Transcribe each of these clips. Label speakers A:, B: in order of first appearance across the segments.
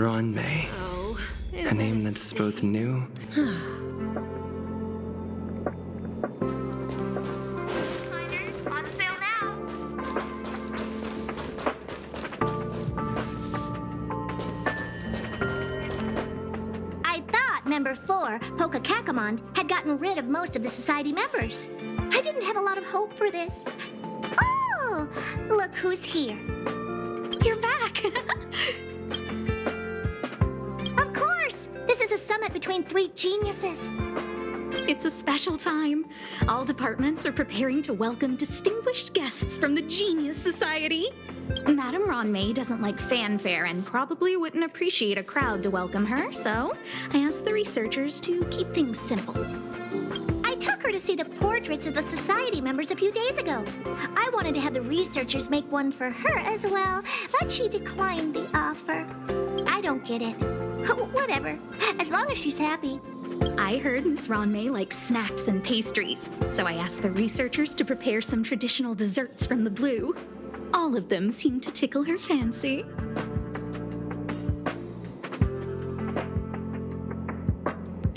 A: Ronmei.
B: Oh,
A: A name that's both new.
C: Liners on sale now.
D: I thought Member 4, Pokakakamon, had gotten rid of most of the society members. I didn't have a lot of hope for this. Oh, look who's here.
E: You're back!
D: Of course! This is a summit between three geniuses.
E: It's a special time. All departments are preparing to welcome distinguished guests from the Genius Society. Madame Ronmei doesn't like fanfare and probably wouldn't appreciate a crowd to welcome her, so I asked the researchers to keep things simple.
D: I took her to see the portraits of the society members a few days ago. I wanted to have the researchers make one for her as well, but she declined the offer. I don't get it. Whatever, as long as she's happy.
E: I heard Miss Ronmei likes snacks and pastries, so I asked the researchers to prepare some traditional desserts from the blue. All of them seemed to tickle her fancy.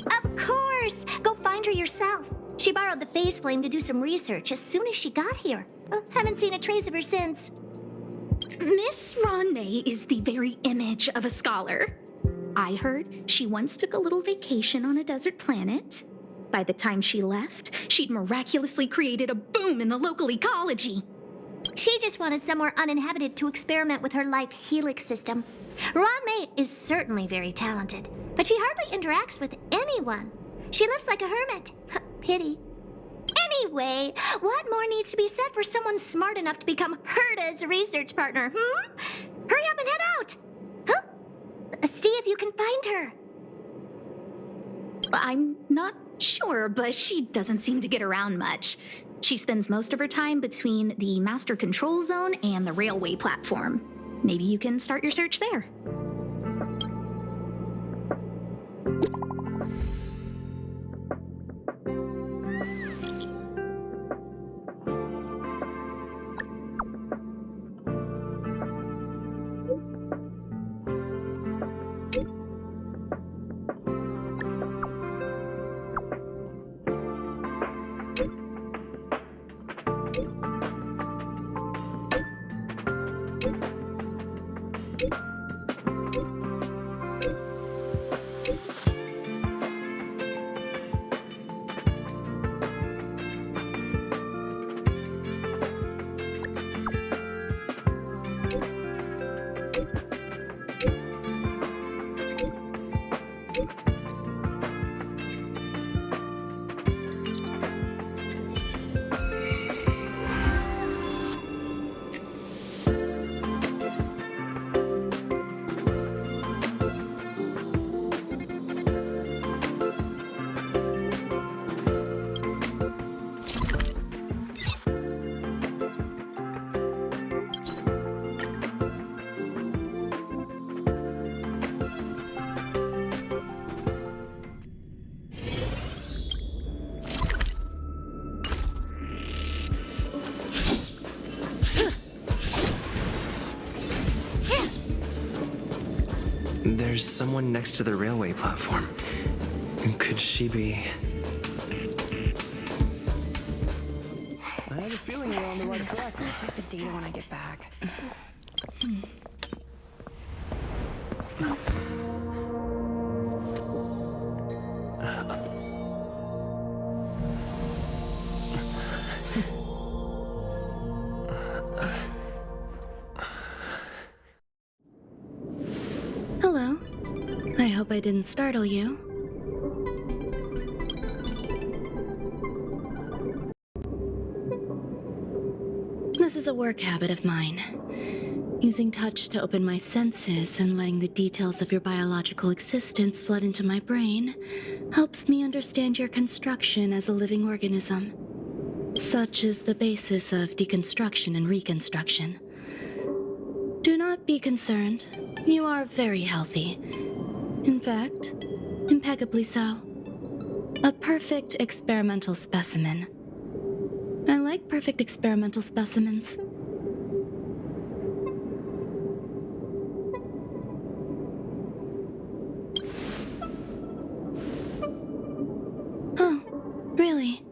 D: Of course! Go find her yourself. She borrowed the phase flame to do some research as soon as she got here. Haven't seen a trace of her since.
E: Miss Ronmei is the very image of a scholar. I heard she once took a little vacation on a desert planet. By the time she left, she'd miraculously created a boom in the local ecology.
D: She just wanted somewhere uninhabited to experiment with her life helix system. Ronmei is certainly very talented, but she hardly interacts with anyone. She lives like a hermit. Pity. Anyway, what more needs to be said for someone smart enough to become Herta's research partner, Hurry up and head out! Huh? See if you can find her.
E: I'm not sure, but she doesn't seem to get around much. She spends most of her time between the master control zone and the railway platform. Maybe you can start your search there.
A: There's someone next to the railway platform. Could she be...
F: I have a feeling we're on the right track.
B: I'll check the data when I get back.
G: Hello. I hope I didn't startle you. This is a work habit of mine. Using touch to open my senses and letting the details of your biological existence flood into my brain helps me understand your construction as a living organism. Such is the basis of deconstruction and reconstruction. Do not be concerned. You are very healthy. In fact, impeccably so. A perfect experimental specimen. I like perfect experimental specimens. really.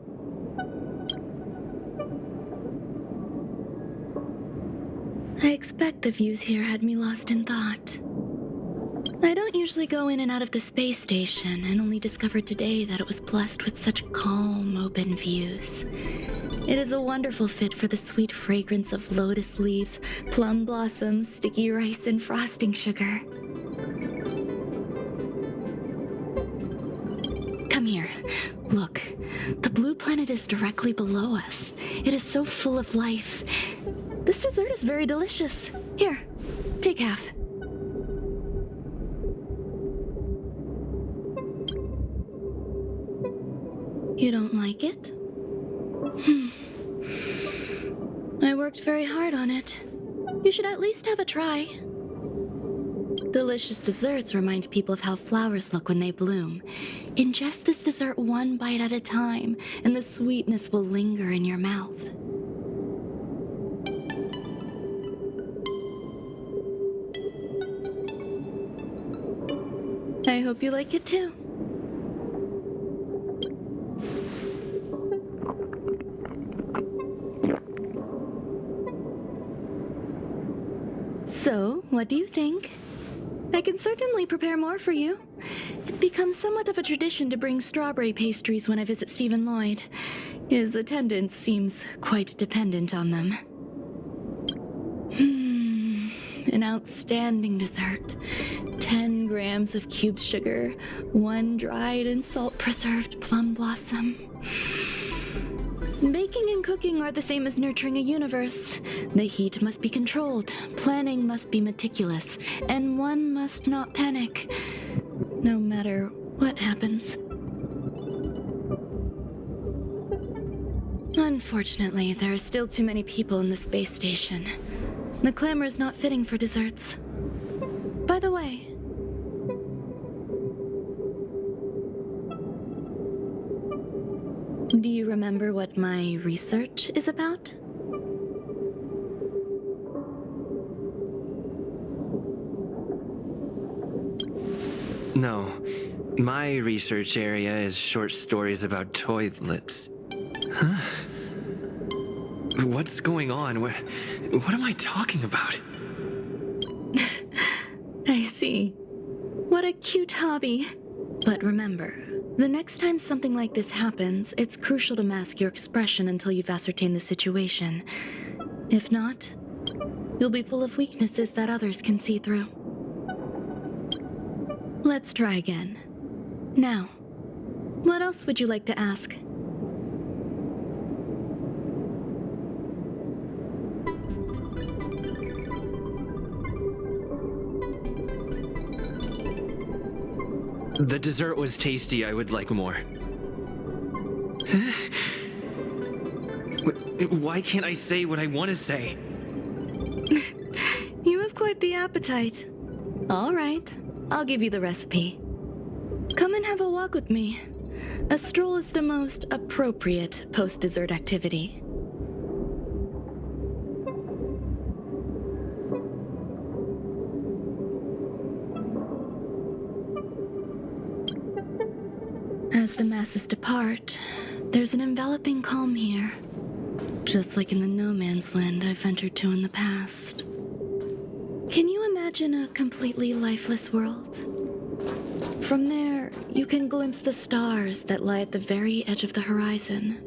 G: I expect the views here had me lost in thought. I don't usually go in and out of the space station, and only discovered today that it was blessed with such calm, open views. It is a wonderful fit for the sweet fragrance of lotus leaves, plum blossoms, sticky rice, and frosting sugar. Come here. Look, the blue planet is directly below us. It is so full of life. This dessert is very delicious. Here, take half. You don't like it? I worked very hard on it. You should at least have a try. Delicious desserts remind people of how flowers look when they bloom. Ingest this dessert one bite at a time, and the sweetness will linger in your mouth. I hope you like it too. So, what do you think? I can certainly prepare more for you. It's become somewhat of a tradition to bring strawberry pastries when I visit Stephen Lloyd. His attendance seems quite dependent on them. An outstanding dessert. 10 grams of cubed sugar, 1 dried and salt-preserved plum blossom. Baking and cooking are the same as nurturing a universe. The heat must be controlled, planning must be meticulous, and one must not panic, no matter what happens. Unfortunately, there are still too many people in the space station. The clamor is not fitting for desserts. By the way, do you remember what my research is about?
A: No. My research area is short stories about toilets. Huh? What's going on? What am I talking about?
G: I see. What a cute hobby. But remember, the next time something like this happens, it's crucial to mask your expression until you've ascertained the situation. If not, you'll be full of weaknesses that others can see through. Let's try again. Now, what else would you like to ask?
A: The dessert was tasty. I would like more. Why can't I say what I want to say?
G: You have quite the appetite. All right, I'll give you the recipe. Come and have a walk with me. A stroll is the most appropriate post-dessert activity. As the masses depart, there's an enveloping calm here, just like in the no man's land I've ventured to in the past. Can you imagine a completely lifeless world? From there, you can glimpse the stars that lie at the very edge of the horizon.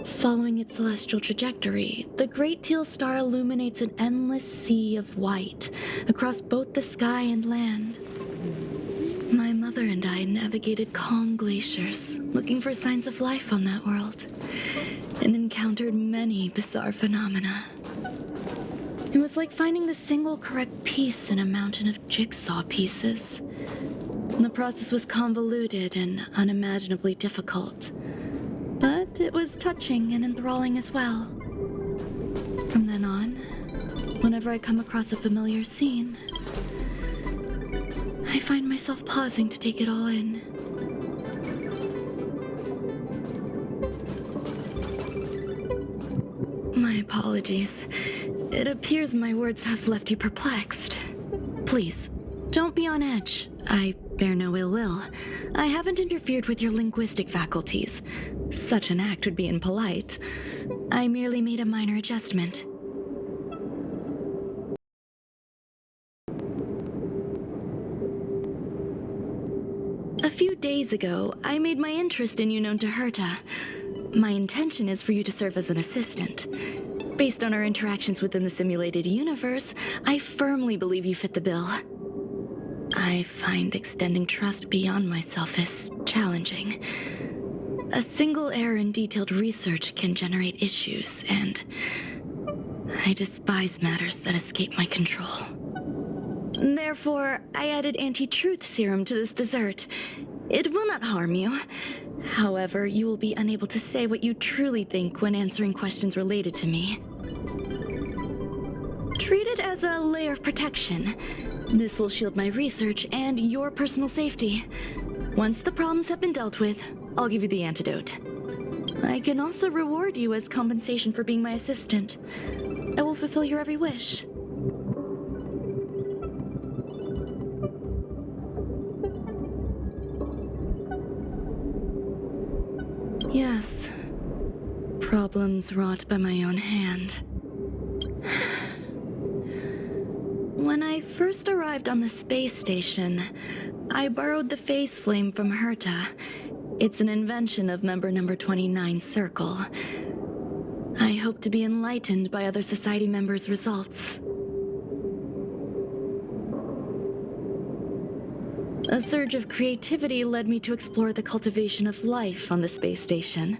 G: Following its celestial trajectory, the Great Teal Star illuminates an endless sea of white across both the sky and land. My mother and I navigated calm glaciers, looking for signs of life on that world, and encountered many bizarre phenomena. It was like finding the single correct piece in a mountain of jigsaw pieces. The process was convoluted and unimaginably difficult, but it was touching and enthralling as well. From then on, whenever I come across a familiar scene, I find myself pausing to take it all in. My apologies. It appears my words have left you perplexed. Please, don't be on edge. I Bear no ill will. I haven't interfered with your linguistic faculties. Such an act would be impolite. I merely made a minor adjustment. A few days ago, I made my interest in you known to Herta. My intention is for you to serve as an assistant. Based on our interactions within the simulated universe, I firmly believe you fit the bill. I find extending trust beyond myself is challenging. A single error in detailed research can generate issues, and I despise matters that escape my control. Therefore, I added anti-truth serum to this dessert. It will not harm you. However, you will be unable to say what you truly think when answering questions related to me. Treat it as a layer of protection. This will shield my research and your personal safety. Once the problems have been dealt with, I'll give you the antidote. I can also reward you as compensation for being my assistant. I will fulfill your every wish. Yes. Problems wrought by my own hand. When I first arrived on the space station, I borrowed the phase flame from Herta. It's an invention of member number 29 Circle. I hope to be enlightened by other society members' results. A surge of creativity led me to explore the cultivation of life on the space station.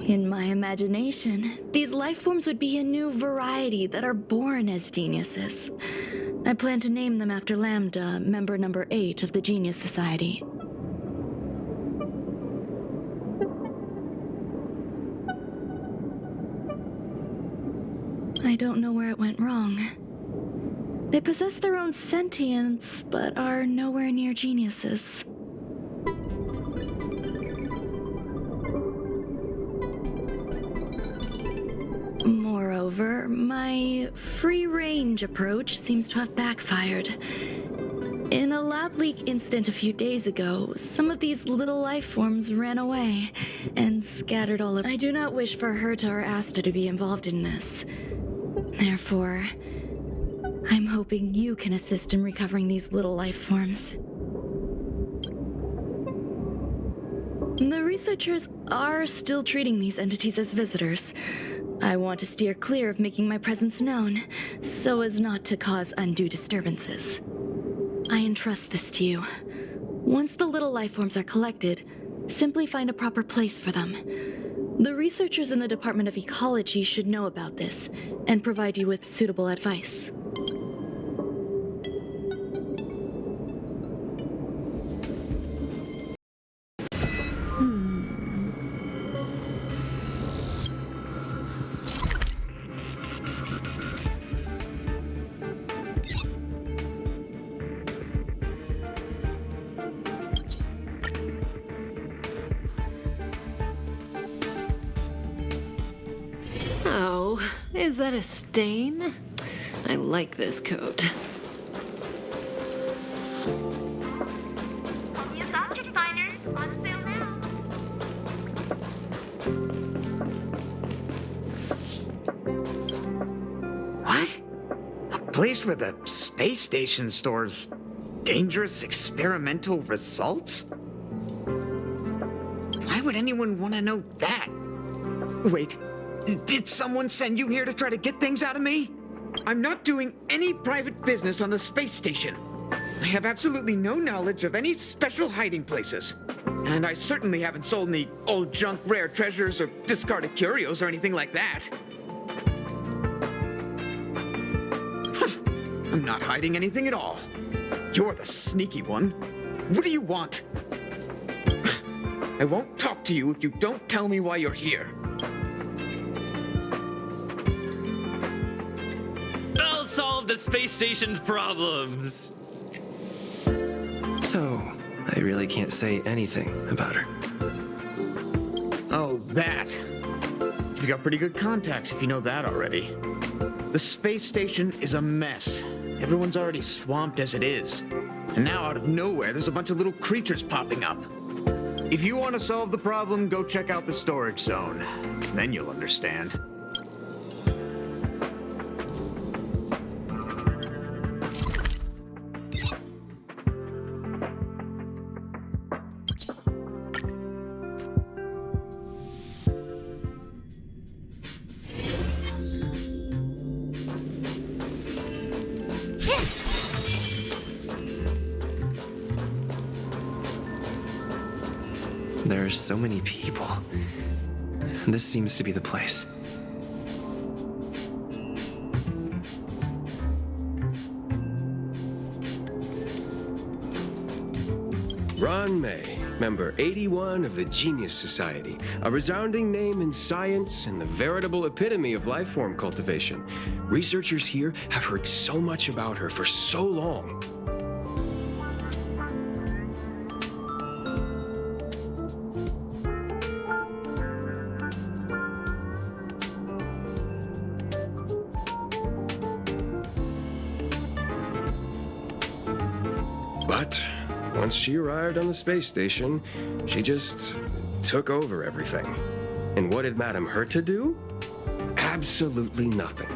G: In my imagination, these life forms would be a new variety that are born as geniuses. I plan to name them after Lambda, member number 8 of the Genius Society. I don't know where it went wrong. They possess their own sentience, but are nowhere near geniuses. Moreover, my free-range approach seems to have backfired. In a lab leak incident a few days ago, some of these little life forms ran away and scattered all over. I do not wish for Herta or Asta to be involved in this. Therefore, I'm hoping you can assist in recovering these little life forms. The researchers are still treating these entities as visitors. I want to steer clear of making my presence known, so as not to cause undue disturbances. I entrust this to you. Once the little life forms are collected, simply find a proper place for them. The researchers in the Department of Ecology should know about this, and provide you with suitable advice.
H: Oh, is that a stain? I like this coat.
C: Unused object finders on sale now.
I: What? A place where the space station stores dangerous experimental results? Why would anyone want to know that? Wait, did someone send you here to try to get things out of me? I'm not doing any private business on the space station. I have absolutely no knowledge of any special hiding places. And I certainly haven't sold any old junk rare treasures or discarded curios or anything like that. I'm not hiding anything at all. You're the sneaky one. What do you want? I won't talk to you if you don't tell me why you're here.
J: I'll solve the space station's problems.
A: So, I really can't say anything about her.
I: Oh, that. You've got pretty good contacts if you know that already. The space station is a mess. Everyone's already swamped as it is. And now out of nowhere, there's a bunch of little creatures popping up. If you want to solve the problem, go check out the storage zone. Then you'll understand.
A: There are so many people. This seems to be the place.
K: Ron May, member 81 of the Genius Society, a resounding name in science and the veritable epitome of life form cultivation. Researchers here have heard so much about her for so long. But once she arrived on the space station, she just took over everything. And what did Madame hurt to do? Absolutely nothing.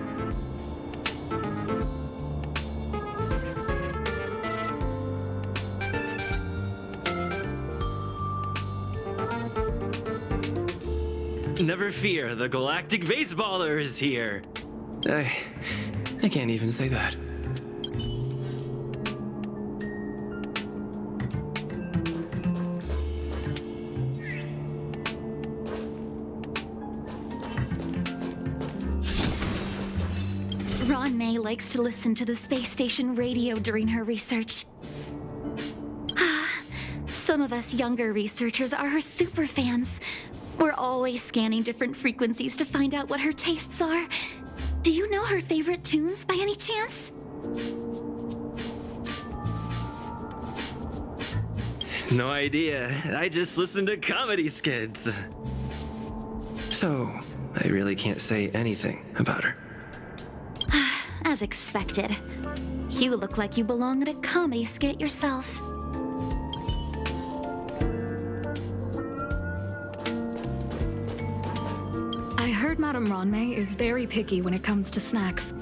J: Never fear, the galactic baseballer is here.
A: I can't even say that.
E: Ron May likes to listen to the space station radio during her research. Some of us younger researchers are her super fans. We're always scanning different frequencies to find out what her tastes are. Do you know her favorite tunes by any chance?
J: No idea. I just listen to comedy skits.
A: So, I really can't say anything about her.
E: As expected. You look like you belong in a comedy skit yourself.
B: I heard Madame Ronmei is very picky when it comes to snacks.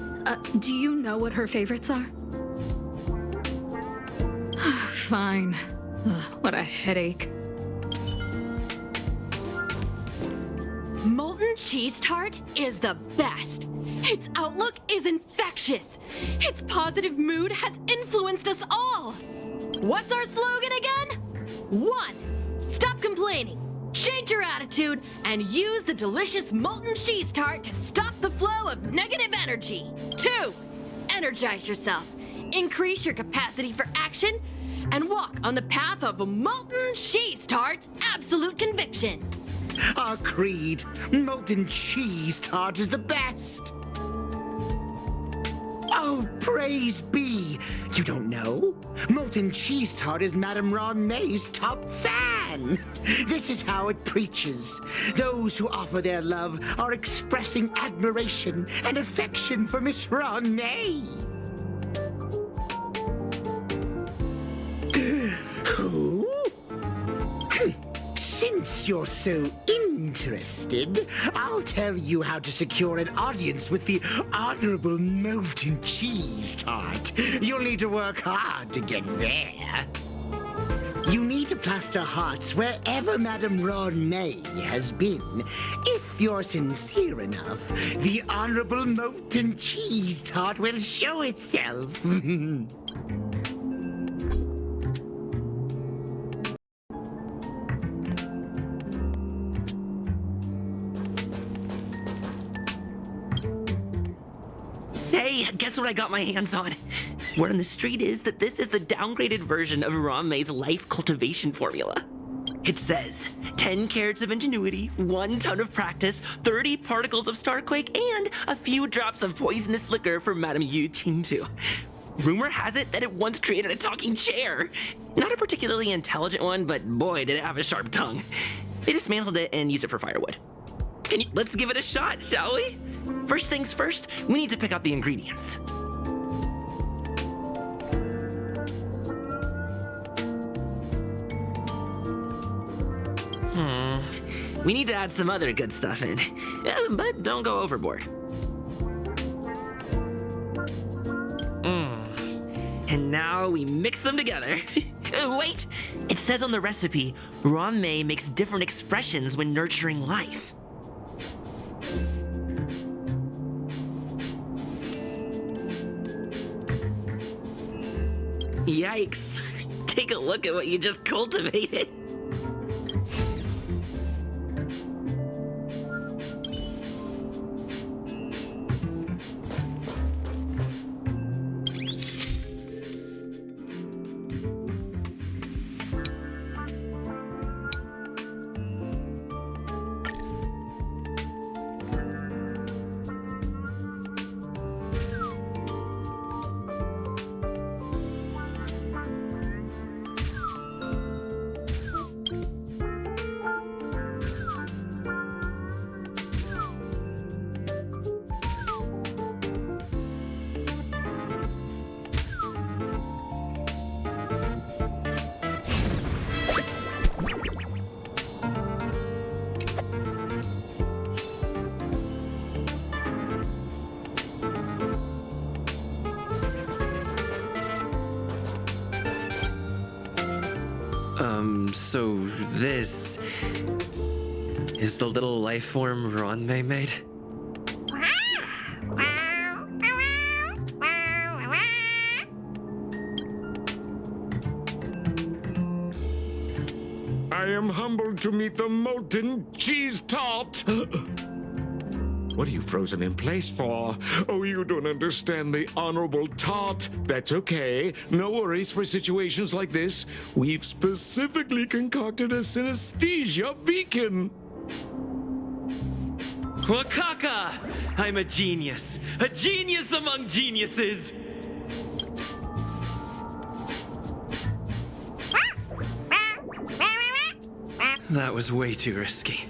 B: Do you know what her favorites are? Fine. What a headache.
H: Molten cheese tart is the best. Its outlook is infectious. Its positive mood has influenced us all. What's our slogan again? 1. Stop complaining. Change your attitude and use the delicious molten cheese tart to stop the flow of negative energy. 2. Energize yourself. Increase your capacity for action and walk on the path of molten cheese tart's absolute conviction.
L: Our creed, molten cheese tart is the best. Oh, praise be! You don't know? Molten cheese tart is Madame Ron May's top fan. This is how it preaches. Those who offer their love are expressing admiration and affection for Miss Ron May. Who? Since you're so interested, I'll tell you how to secure an audience with the Honorable Molten Cheese Tart. You'll need to work hard to get there. You need to plaster hearts wherever Madame Ron May has been. If you're sincere enough, the Honorable Molten Cheese Tart will show itself.
M: Hey, guess what I got my hands on? Word on the street is that this is the downgraded version of Ron May's life cultivation formula. It says 10 carats of ingenuity, 1 ton of practice, 30 particles of starquake, and a few drops of poisonous liquor for Madame Yu Qingtu. Rumor has it that it once created a talking chair. Not a particularly intelligent one, but boy, did it have a sharp tongue. They dismantled it and used it for firewood. Let's give it a shot, shall we? First things first, we need to pick out the ingredients. We need to add some other good stuff in, but don't go overboard. And now we mix them together. Wait! It says on the recipe, Ron-mei makes different expressions when nurturing life. Yikes. Take a look at what you just cultivated.
A: So this is the little life form Ron-mei made?
N: I am humbled to meet the molten cheese tart. What are you frozen in place for? Oh, you don't understand the honorable tart. That's okay. No worries for situations like this. We've specifically concocted a synesthesia beacon.
J: Wakaka! I'm a genius among geniuses!
A: That was way too risky.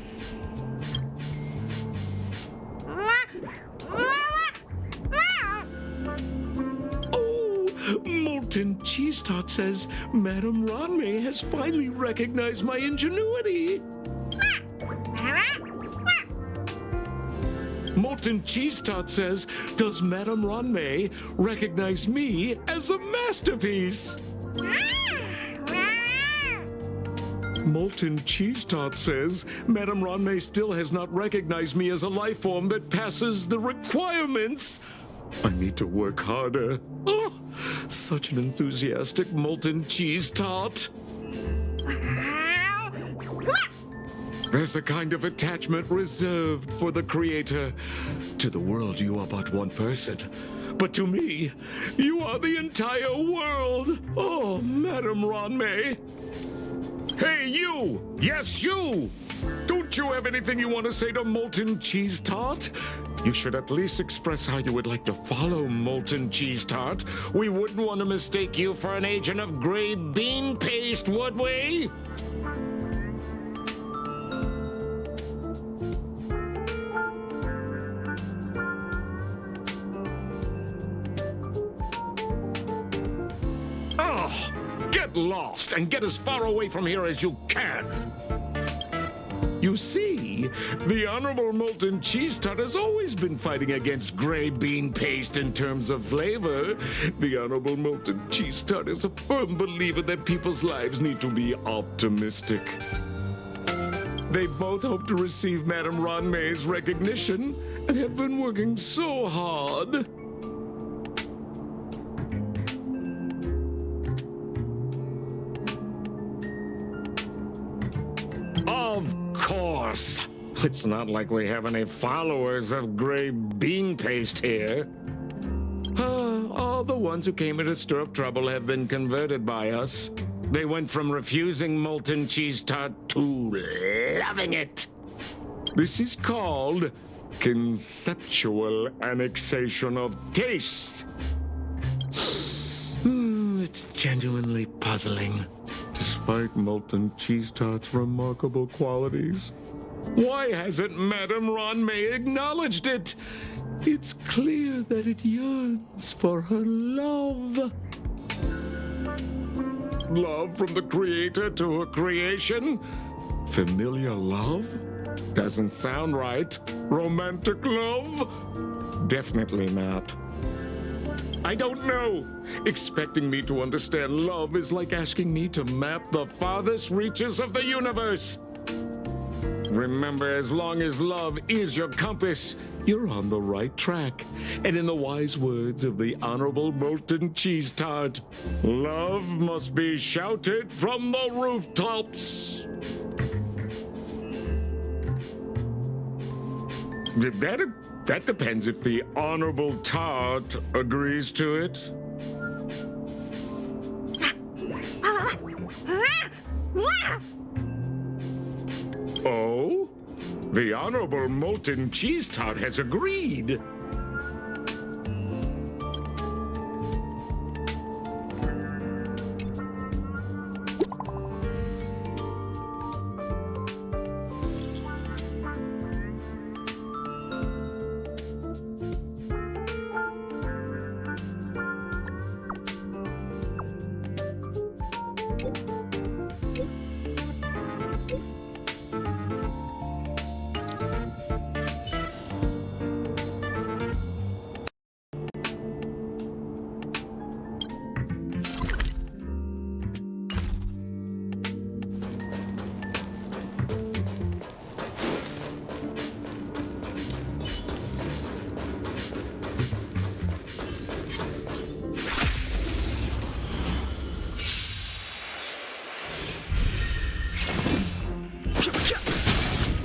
N: Molten Cheese Tart says Madame Ron-mei has finally recognized my ingenuity. Molten Cheese Tart says, does Madame Ron-mei recognize me as a masterpiece? Molten Cheese Tart says, Madame Ron-mei still has not recognized me as a life form that passes the requirements. I need to work harder. Oh, such an enthusiastic molten cheese tart. There's a kind of attachment reserved for the creator. To the world, you are but one person. But to me, you are the entire world. Oh, Madame Ron-mei. Hey, you! Yes, you! Don't you have anything you want to say to Molten Cheese Tart? You should at least express how you would like to follow Molten Cheese Tart. We wouldn't want to mistake you for an agent of gray bean paste, would we? Oh, get lost and get as far away from here as you can. You see, the Honorable Molten Cheese Tart has always been fighting against gray bean paste in terms of flavor. The Honorable Molten Cheese Tart is a firm believer that people's lives need to be optimistic. They both hope to receive Madame Ron-mei's recognition and have been working so hard. Of course. It's not like we have any followers of gray bean paste here. All the ones who came here to stir up trouble have been converted by us. They went from refusing Molten Cheese Tart to loving it. This is called conceptual annexation of taste. It's genuinely puzzling. Despite Molten Cheese Tart's remarkable qualities, why hasn't Madame Ron-mei acknowledged it? It's clear that it yearns for her love. Love from the creator to her creation? Familiar love? Doesn't sound right. Romantic love? Definitely not. I don't know. Expecting me to understand love is like asking me to map the farthest reaches of the universe. Remember, as long as love is your compass, you're on the right track. And in the wise words of the Honorable Molten Cheese Tart, love must be shouted from the rooftops. That depends if the Honorable Tart agrees to it. Oh? The Honorable Molten Cheese Tart has agreed.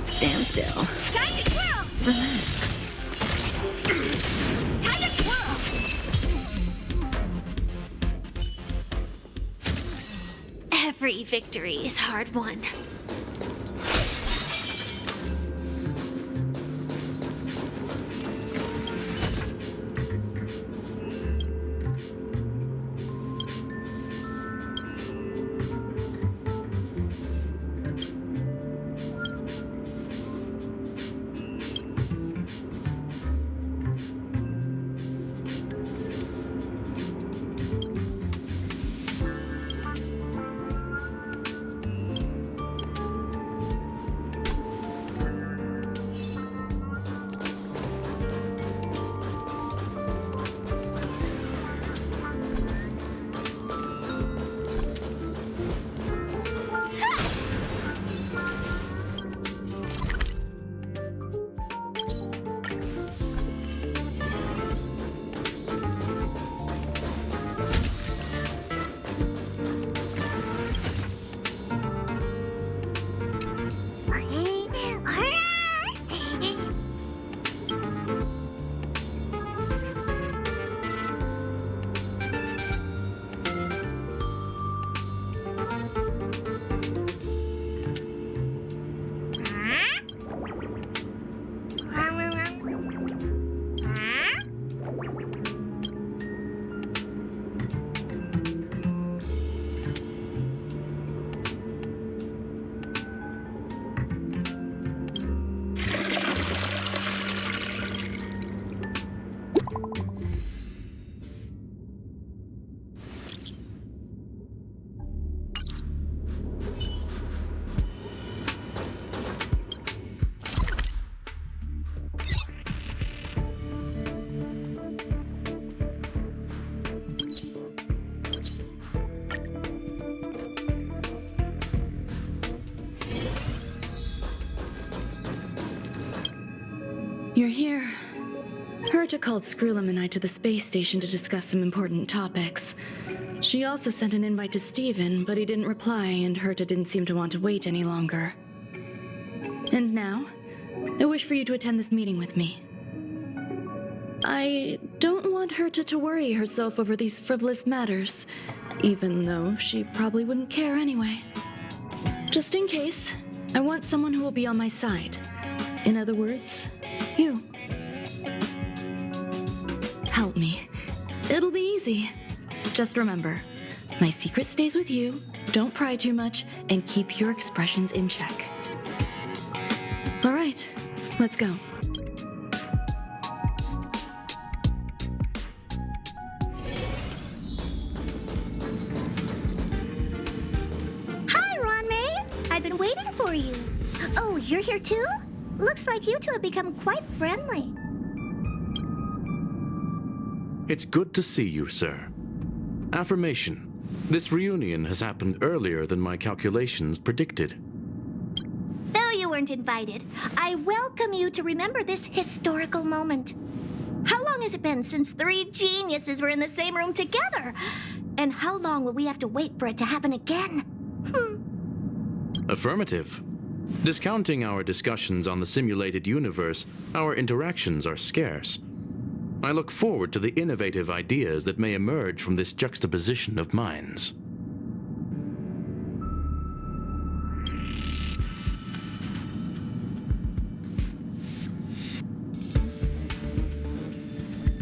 M: Stand still.
D: Time to twirl!
M: Relax.
D: Time to twirl! Every victory is hard won.
G: You're here. Herta called Screwlum and I to the space station to discuss some important topics. She also sent an invite to Steven, but he didn't reply, and Herta didn't seem to want to wait any longer. And now, I wish for you to attend this meeting with me. I don't want Herta to worry herself over these frivolous matters, even though she probably wouldn't care anyway. Just in case, I want someone who will be on my side. In other words, you. Help me. It'll be easy. Just remember, my secret stays with you, don't pry too much, and keep your expressions in check. All right, let's go.
D: Hi, Ron May. I've been waiting for you? Oh, you're here too? Looks like you two have become quite friendly.
O: It's good to see you, sir. Affirmation. This reunion has happened earlier than my calculations predicted.
D: Though you weren't invited, I welcome you to remember this historical moment. How long has it been since 3 geniuses were in the same room together? And how long will we have to wait for it to happen again?
O: Affirmative. Discounting our discussions on the simulated universe, our interactions are scarce. I look forward to the innovative ideas that may emerge from this juxtaposition of minds.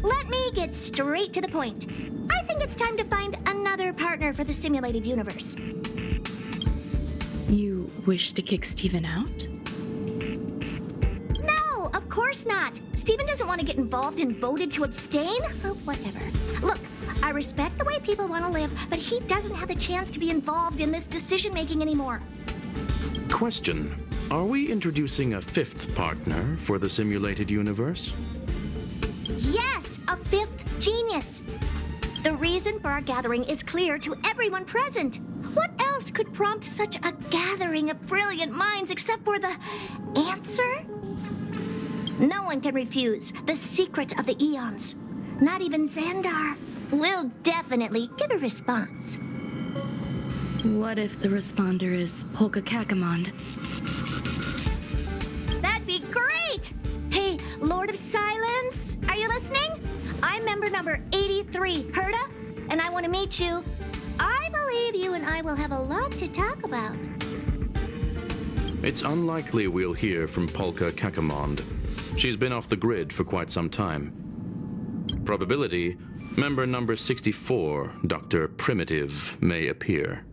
D: Let me get straight to the point. I think it's time to find another partner for the simulated universe.
G: You wish to kick Steven out?
D: No, of course not. Steven doesn't want to get involved and voted to abstain? Oh, whatever. Look, I respect the way people want to live, but he doesn't have the chance to be involved in this decision-making anymore.
O: Question. Are we introducing a 5th partner for the simulated universe?
D: Yes, a 5th genius. The reason for our gathering is clear to everyone present. What else could prompt such a gathering of brilliant minds except for the answer? No one can refuse the secret of the eons. Not even Xandar. We'll definitely get a response.
G: What if the responder is Polka Kakamond?
D: That'd be great! Hey, Lord of Silence, are you listening? I'm member number 83, Herta, and I want to meet you. I believe you and I will have a lot to talk about.
O: It's unlikely we'll hear from Polka Kakamond. She's been off the grid for quite some time. Probability, member number 64, Dr. Primitive, may appear.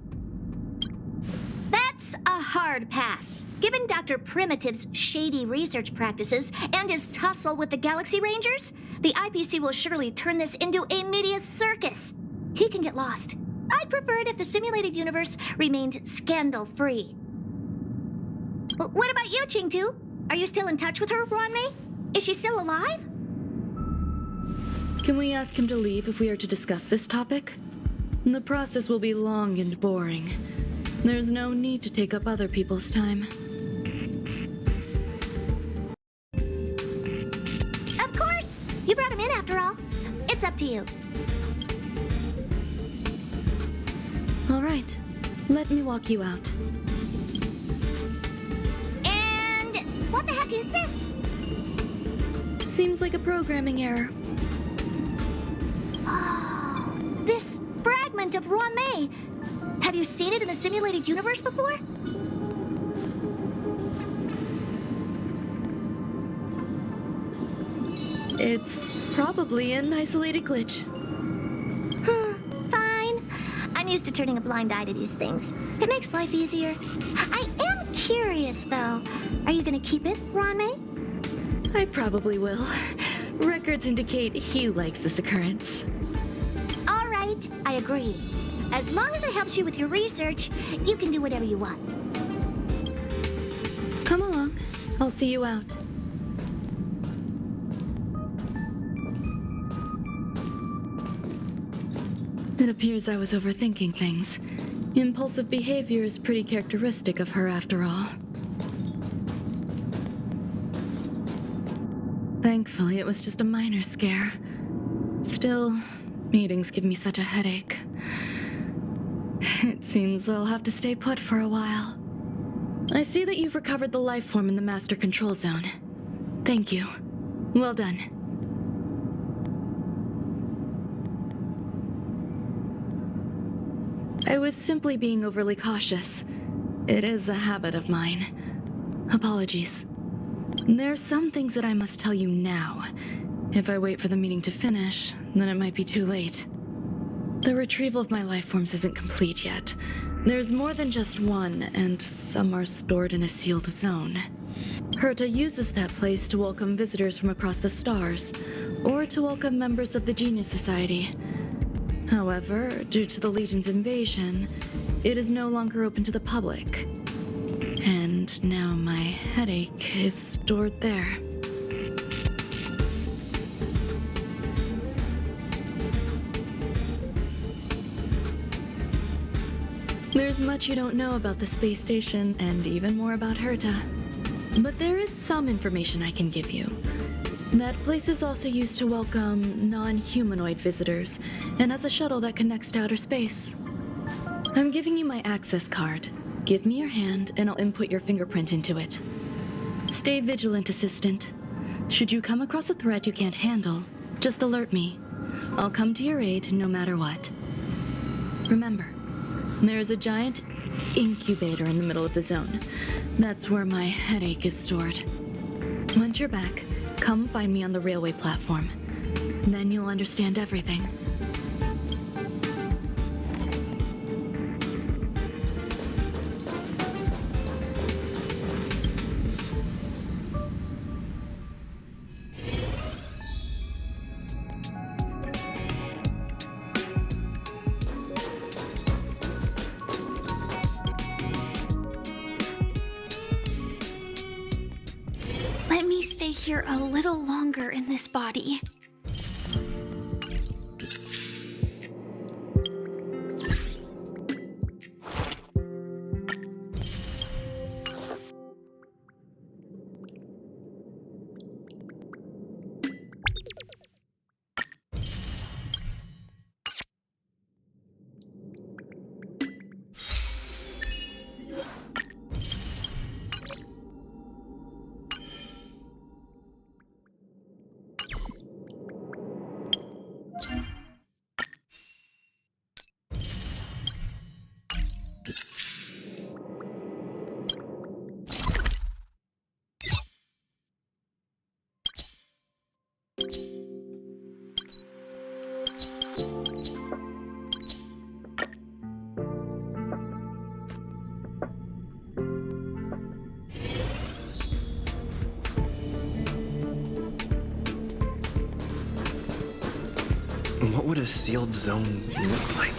D: That's a hard pass. Given Dr. Primitive's shady research practices and his tussle with the Galaxy Rangers, the IPC will surely turn this into a media circus. He can get lost. I'd prefer it if the simulated universe remained scandal-free. What about you, Qingtu? Are you still in touch with her, Ruanmei? Is she still alive?
G: Can we ask him to leave if we are to discuss this topic? The process will be long and boring. There's no need to take up other people's time.
D: Of course! You brought him in after all. It's up to you.
G: All right. Let me walk you out.
D: And what the heck is this?
G: Seems like a programming error.
D: Oh, this fragment of Ruanmei. Have you seen it in the simulated universe before?
G: It's probably an isolated glitch.
D: Fine. I'm used to turning a blind eye to these things. It makes life easier. I am curious, though. Are you gonna keep it, Ruanmei?
G: I probably will. Records indicate he likes this occurrence.
D: All right, I agree. As long as it helps you with your research, you can do whatever you want.
G: Come along. I'll see you out. It appears I was overthinking things. Impulsive behavior is pretty characteristic of her after all. Thankfully, it was just a minor scare. Still, meetings give me such a headache. It seems I'll have to stay put for a while. I see that you've recovered the life form in the master control zone. Thank you. Well done. I was simply being overly cautious. It is a habit of mine. Apologies. There are some things that I must tell you now. If I wait for the meeting to finish, then it might be too late. The retrieval of my life forms isn't complete yet. There's more than just one, and some are stored in a sealed zone. Herta uses that place to welcome visitors from across the stars, or to welcome members of the Genius Society. However, due to the Legion's invasion, it is no longer open to the public. And now my headache is stored there. There's much you don't know about the space station, and even more about Herta. But there is some information I can give you. That place is also used to welcome non-humanoid visitors, and has a shuttle that connects to outer space. I'm giving you my access card. Give me your hand, and I'll input your fingerprint into it. Stay vigilant, Assistant. Should you come across a threat you can't handle, just alert me. I'll come to your aid no matter what. Remember, there is a giant incubator in the middle of the zone. That's where my headache is stored. Once you're back, come find me on the railway platform. Then you'll understand everything.
E: Let me stay here a little longer in this body.
A: What would a sealed zone look like?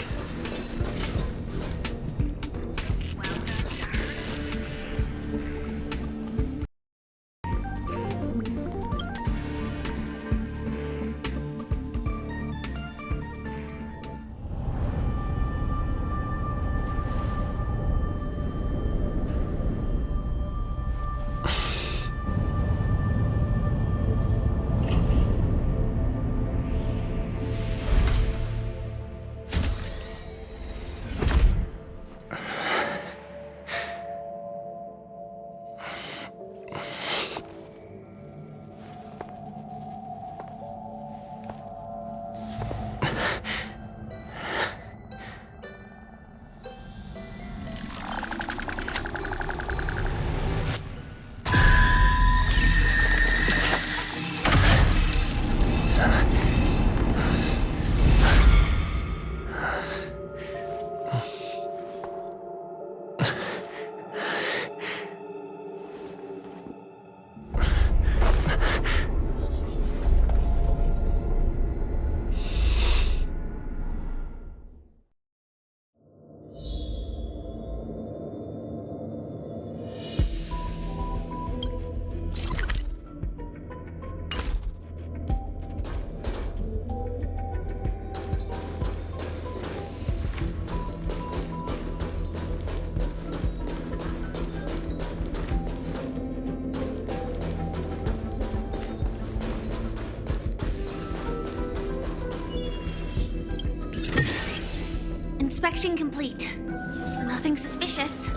E: Inspection complete. Nothing suspicious.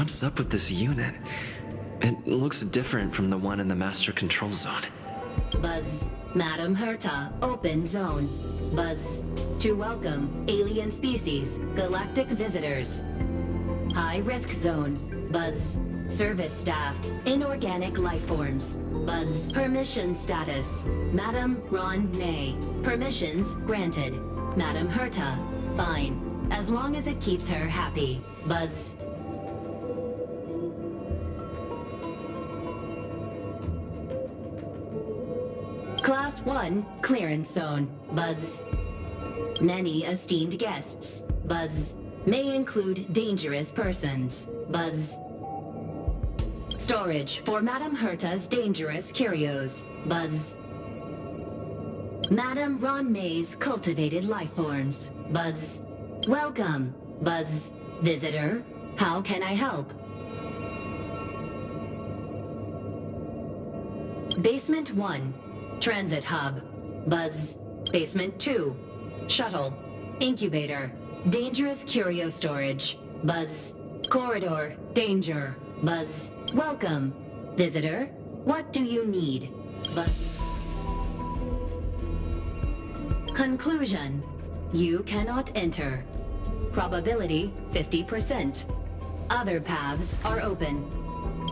A: What's up with this unit? It looks different from the one in the Master Control Zone.
P: Buzz, Madam Herta, open zone. Buzz, to welcome alien species, galactic visitors. High risk zone. Buzz, service staff, inorganic life forms. Buzz, permission status. Madam Ron May, permissions granted. Madam Herta, fine, as long as it keeps her happy. Buzz. Class 1, clearance zone. Buzz. Many esteemed guests. Buzz. May include dangerous persons. Buzz. Storage for Madam Herta's dangerous curios. Buzz. Madam Ron May's cultivated life forms. Buzz. Welcome. Buzz. Visitor, how can I help? Basement 1. Transit hub. Buzz. Basement 2. Shuttle. Incubator. Dangerous curio storage. Buzz. Corridor. Danger. Buzz. Welcome. Visitor, what do you need? Conclusion. You cannot enter. Probability 50%. Other paths are open.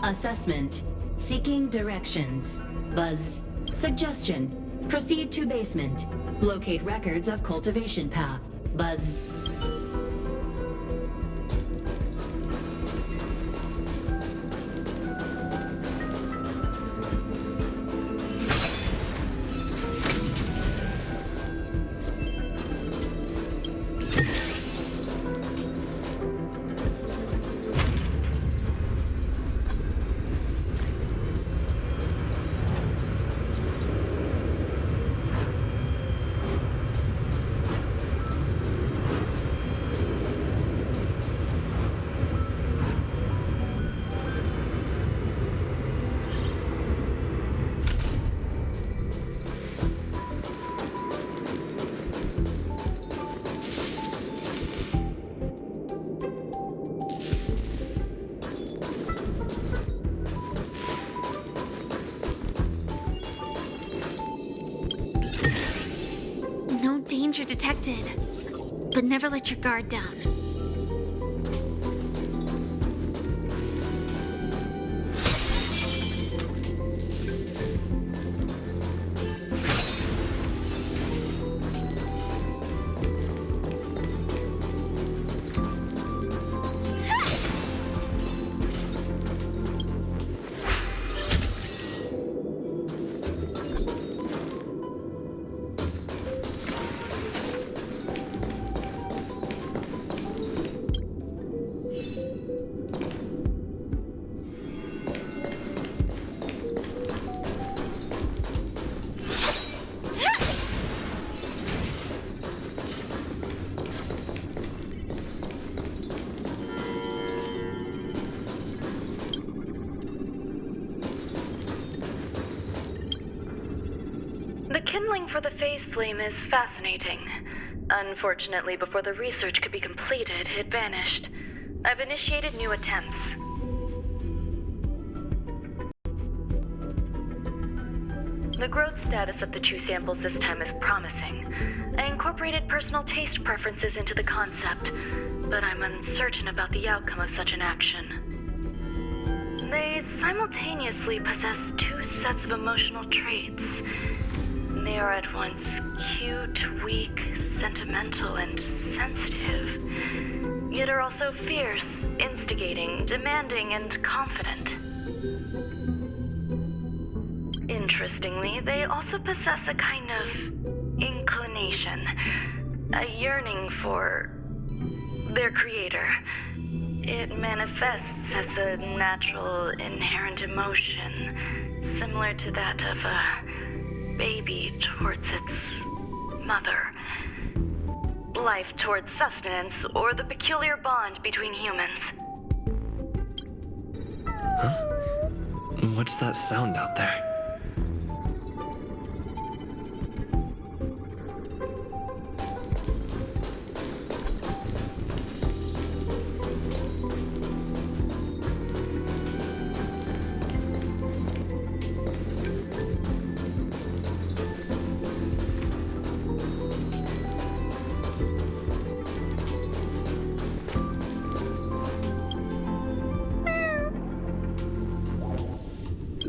P: Assessment. Seeking directions. Buzz. Suggestion. Proceed to basement. Locate records of cultivation path. Buzz.
C: Danger detected, but never let your guard down.
Q: The kindling for the phase flame is fascinating. Unfortunately, before the research could be completed, it vanished. I've initiated new attempts. The growth status of the two samples this time is promising. I incorporated personal taste preferences into the concept, but I'm uncertain about the outcome of such an action. They simultaneously possess two sets of emotional traits. They are at once cute, weak, sentimental, and sensitive, yet are also fierce, instigating, demanding, and confident. Interestingly, they also possess a kind of inclination, a yearning for their creator. It manifests as a natural, inherent emotion, similar to that of a baby towards its mother. Life towards sustenance, or the peculiar bond between humans.
A: Huh? What's that sound out there?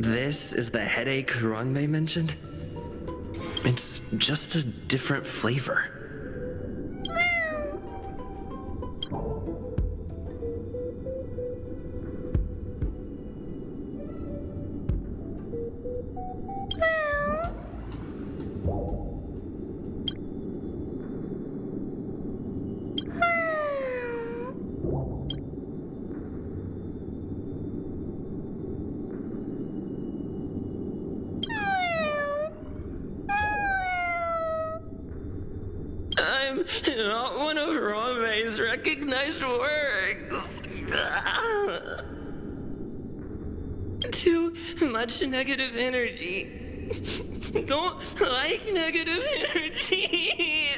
A: This is the headache Ranmei mentioned? It's just a different flavor.
M: I'm not one of Ranmei's recognized works. Too much negative energy. Don't like negative energy.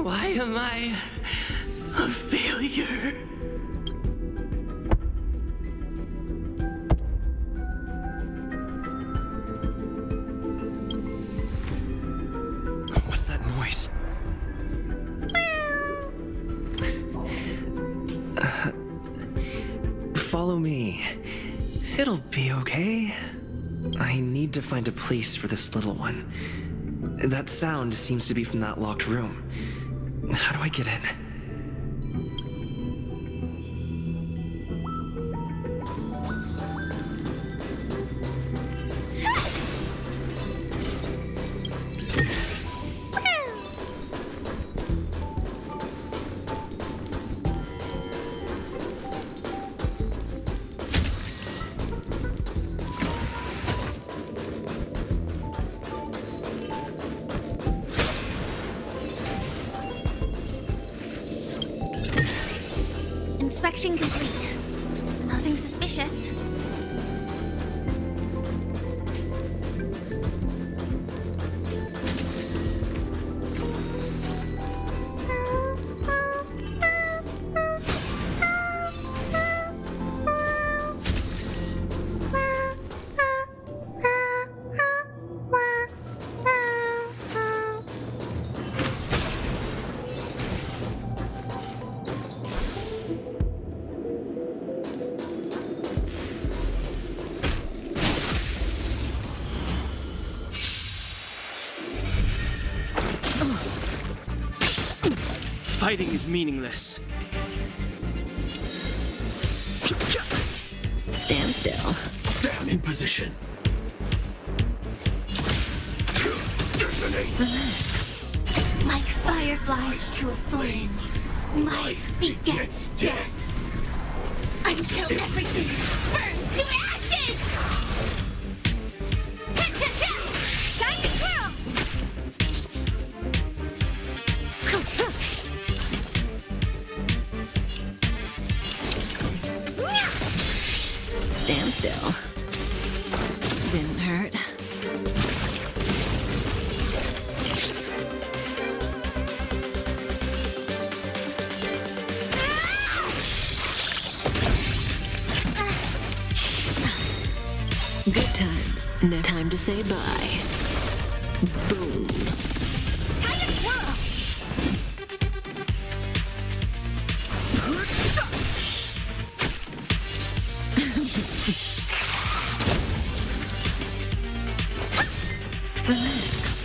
M: Why am I a failure?
A: What's that noise? Follow me. It'll be okay. I need to find a place for this little one. That sound seems to be from that locked room. How do I get in?
D: Inspection complete. Nothing suspicious.
J: Fighting is meaningless.
M: Stand still.
N: Stand in position.
D: Relax. Like fireflies to a flame, life begets death. Until everything burns to ashes! Time to twirl!
M: Stand still. Didn't hurt. Good times. No time to say bye. Boom.
D: Time to twirl!
M: Relax.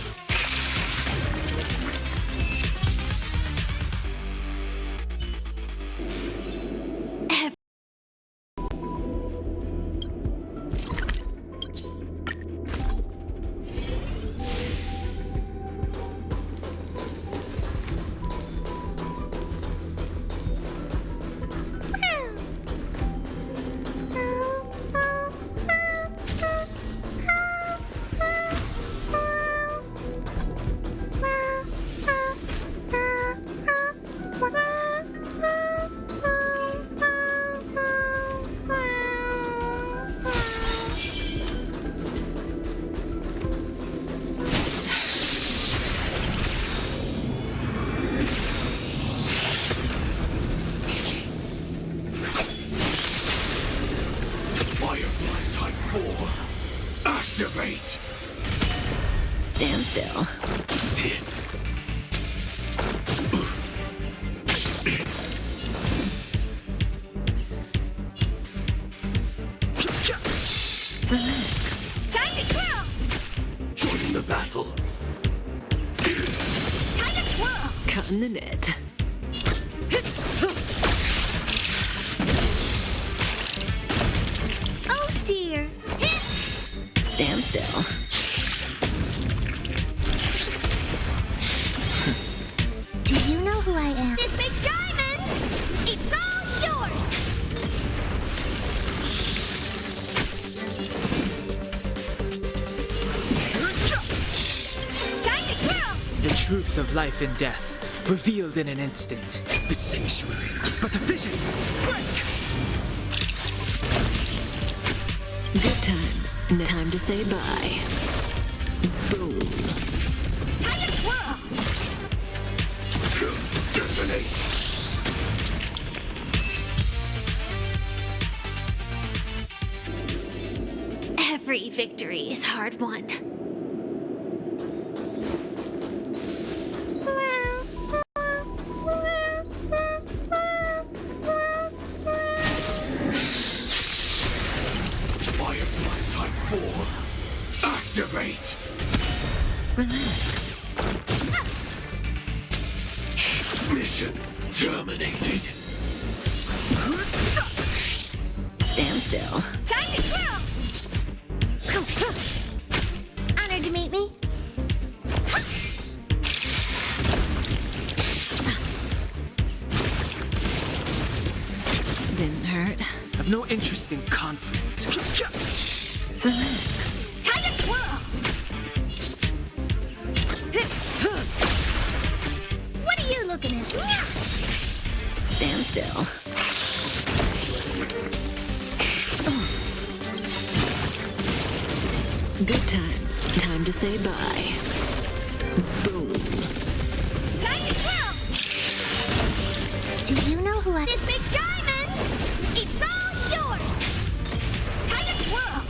M: Stand still. Relax.
D: Time to twirl!
J: Join the battle.
D: Time to twirl!
M: Cutting the net.
D: Oh dear.
M: Stand still.
D: Do you know who I am? This big diamond! It's all yours! Time to twirl!
R: The truth of life and death, revealed in an instant. The sanctuary is but a vision. Break!
M: Good times. Time to say bye. Boom.
D: Time to twirl!
J: Detonate.
C: Every victory is hard won.
J: Firefly Type 4. Activate.
M: Relax.
J: Mission terminated.
M: Stand still.
D: Time to twirl! Honored to meet me.
M: Didn't hurt.
R: Have no interest in conflict.
M: Relax.
D: Time to twirl! What are you looking at?
M: Stand still. Good times. Time to say bye. Boom.
D: Time to twirl! Do you know who I... This big diamond! It's all yours! Time to twirl!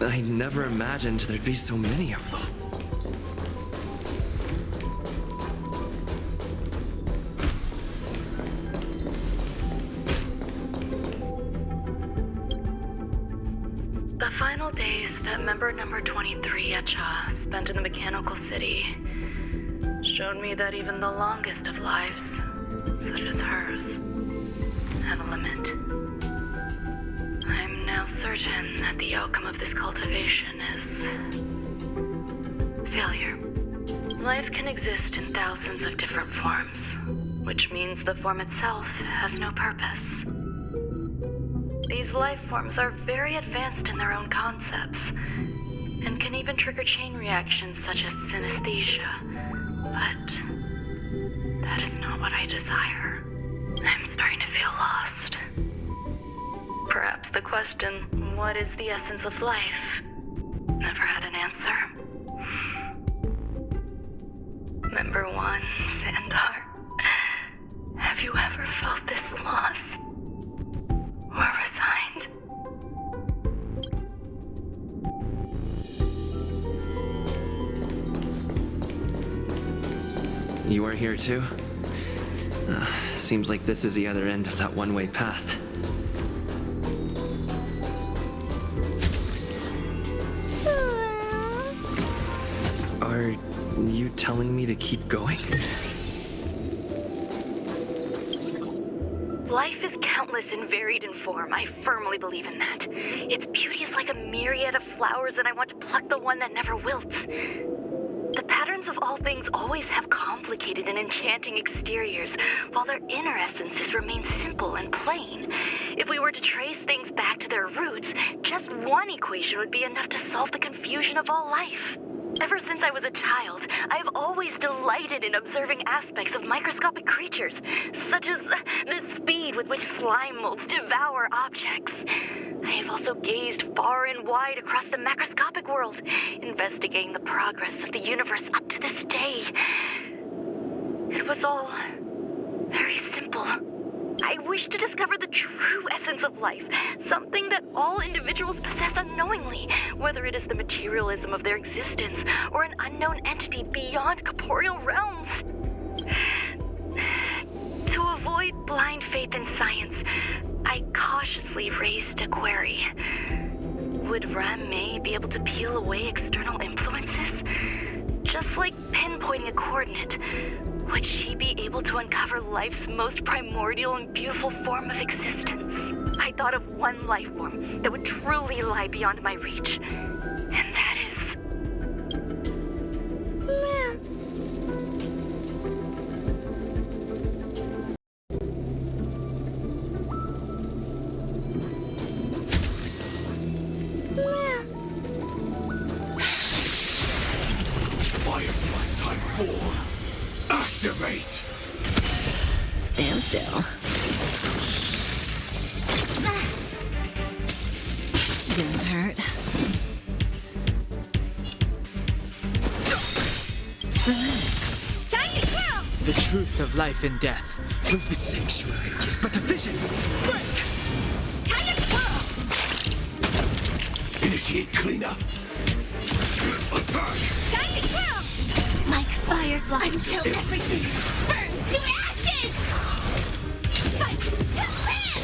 A: I never imagined there'd be so many of them.
Q: The final days that member number 23 at Cha spent in the mechanical city showed me that even the longest of lives, such as hers, have a limit. I'm now certain that the outcome of this cultivation is failure. Life can exist in thousands of different forms, which means the form itself has no purpose. These life forms are very advanced in their own concepts, and can even trigger chain reactions such as synesthesia. But that is not what I desire. I'm starting to feel lost. Perhaps the question, what is the essence of life, never had an answer. Member 1, Xandar, have you ever felt this lost? Or resigned?
A: You are here too? Seems like this is the other end of that one-way path. Are you telling me to keep going?
Q: Life is countless and varied in form. I firmly believe in that. Its beauty is like a myriad of flowers, and I want to pluck the one that never wilts. The patterns of all things always have complicated and enchanting exteriors, while their inner essences remain simple and plain. If we were to trace things back to their roots, just one equation would be enough to solve the confusion of all life. Ever since I was a child, I have always delighted in observing aspects of microscopic creatures, such as the speed with which which slime molds devour objects. I have also gazed far and wide across the macroscopic world, investigating the progress of the universe up to this day. It was all very simple. I wish to discover the true essence of life, something that all individuals possess unknowingly, whether it is the materialism of their existence or an unknown entity beyond corporeal realms. To avoid blind faith in science, I cautiously raised a query. Would Ran-Mei be able to peel away external influences? Just like pinpointing a coordinate, would she be able to uncover life's most primordial and beautiful form of existence? I thought of one life form that would truly lie beyond my reach, and that is...
N: Firefly Type 4, activate!
M: Stand still. Didn't hurt.
R: Relax.
C: Time to kill!
R: The truth of life and death. With the sanctuary is but a vision. Break!
C: Time to kill!
N: Initiate cleanup. Attack!
C: Time to kill! Like firefly until everything burns to ashes! Fight to live!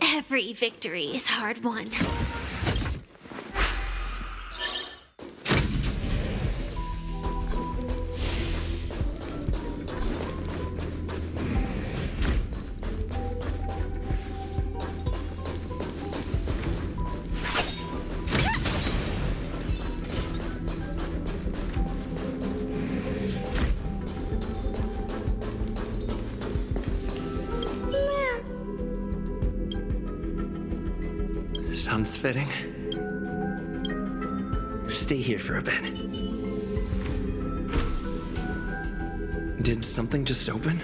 C: Every victory is hard won.
A: Sounds fitting. Stay here for a bit. Did something just open?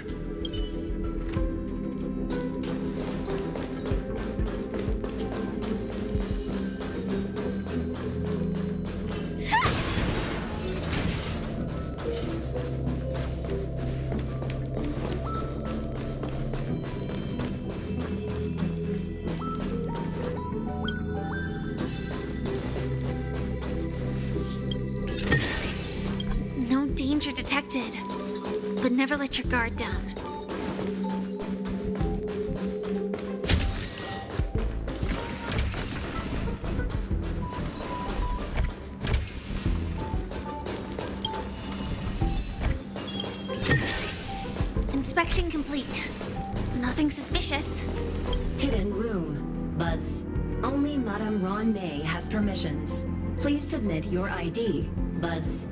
C: No danger detected, but never let your guard down. Inspection complete. Nothing suspicious.
P: Hidden room. Buzz. Only Madame Ran-Mei has permissions. Please submit your ID. Buzz.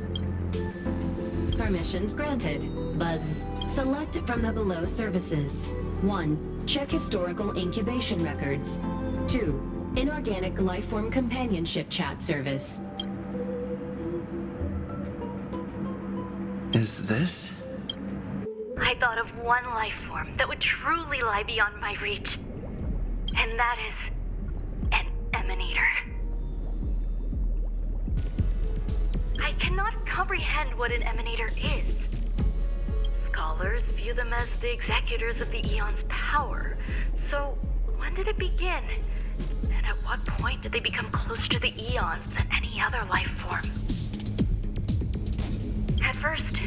P: Permissions granted. Buzz. Select from the below services. 1. Check historical incubation records. 2. Inorganic lifeform companionship chat service.
A: Is this?
Q: I thought of one life form that would truly lie beyond my reach. And that is an emanator. I cannot comprehend what an emanator is. Scholars view them as the executors of the Eon's power. So, when did it begin? And at what point did they become closer to the Eons than any other life form? At first,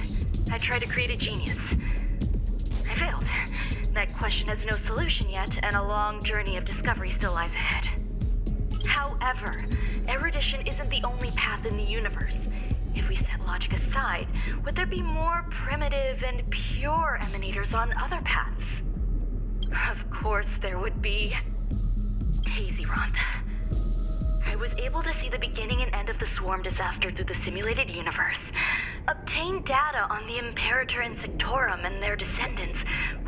Q: I tried to create a genius. I failed. That question has no solution yet, and a long journey of discovery still lies ahead. However, erudition isn't the only path in the universe. If we set logic aside, would there be more primitive and pure emanators on other paths? Of course there would be. Hazy-Ron. I was able to see the beginning and end of the swarm disaster through the simulated universe, obtain data on the Imperator and Sectorum and their descendants,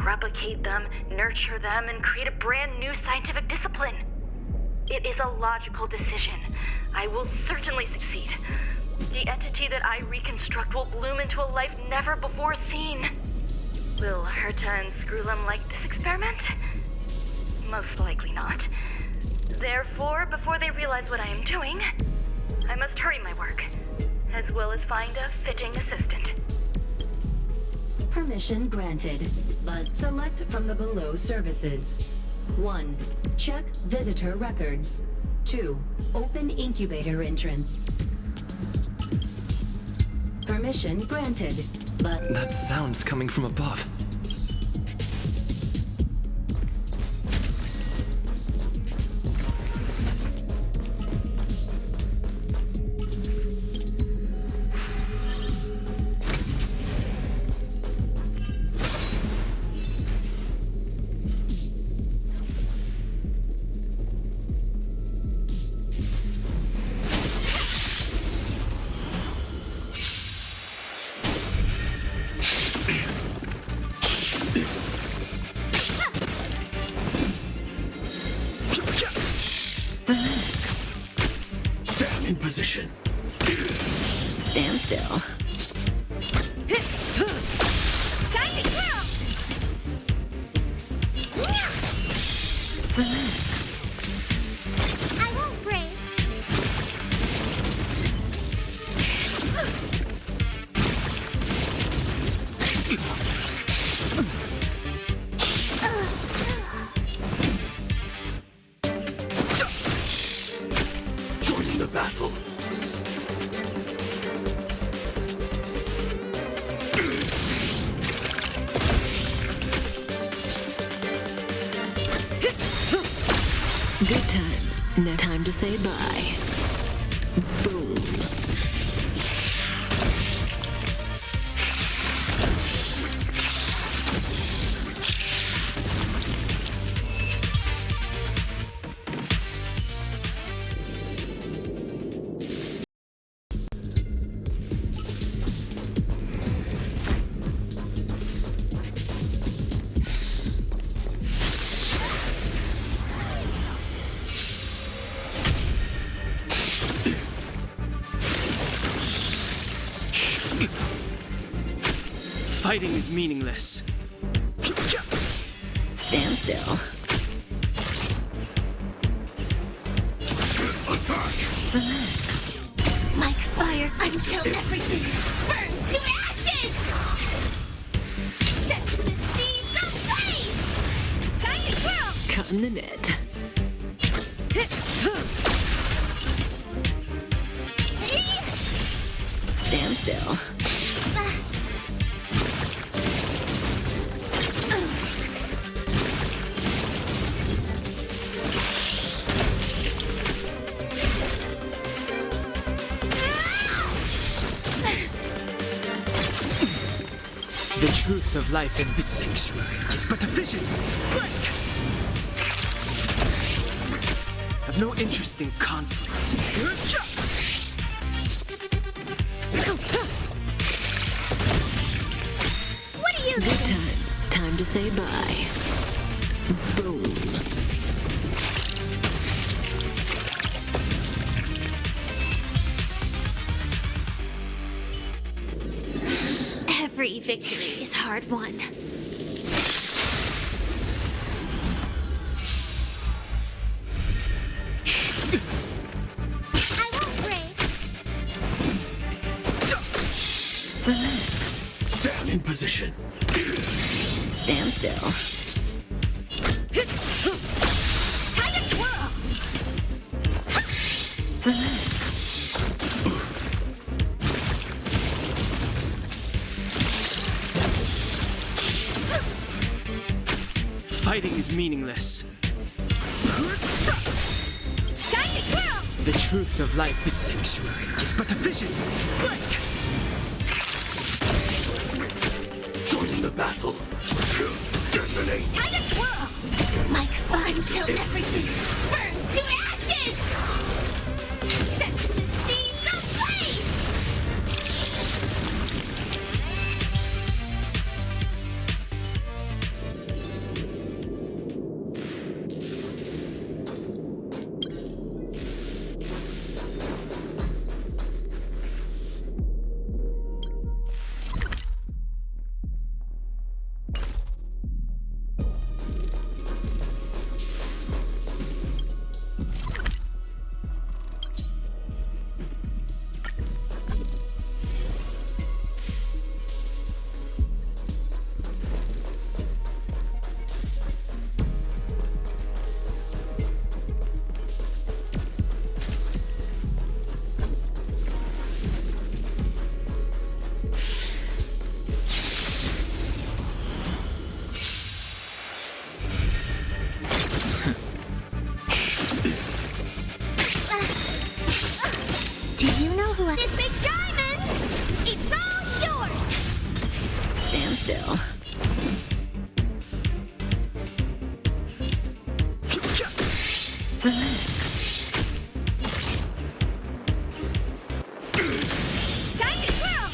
Q: replicate them, nurture them, and create a brand new scientific discipline. It is a logical decision. I will certainly succeed. The entity that I reconstruct will bloom into a life never before seen. Will Herta and Screwlum like this experiment? Most likely not. Therefore, before they realize what I am doing, I must hurry my work, as well as find a fitting assistant.
P: Permission granted, but select from the below services. 1. Check visitor records. 2. Open incubator entrance. Permission granted, but...
A: That sound's coming from above.
N: In position.
M: Stand still.
C: Time to kill!
M: Relax.
C: I won't break.
N: Joining the battle.
M: Good times. Now time to say bye. Boom.
R: Fighting is meaningless.
M: Stand still.
N: Attack!
M: Relax.
C: Like fire until everything burns to ashes! Set the seas ablaze! Time to twirl!
M: Cut in the net. Stand still.
R: The truth of life in this sanctuary is but a vision. Break! I've no interest in conflict.
C: What do you
M: Good
C: think?
M: times. Time to say bye. Boom.
D: Every victory is hard won.
C: I won't break.
M: Relax.
N: Stand in position.
M: Stand still.
C: Time to twirl!
M: Relax.
R: Fighting is meaningless.
C: Time to twirl!
R: The truth of life is sanctuary is but a vision. Break!
N: Joining the battle. Detonate.
C: Time to twirl! Like fire until everything burns to ashes! Set the seas ablaze!
D: This big diamond! It's all yours!
M: Stand still. Relax.
D: Time to twirl!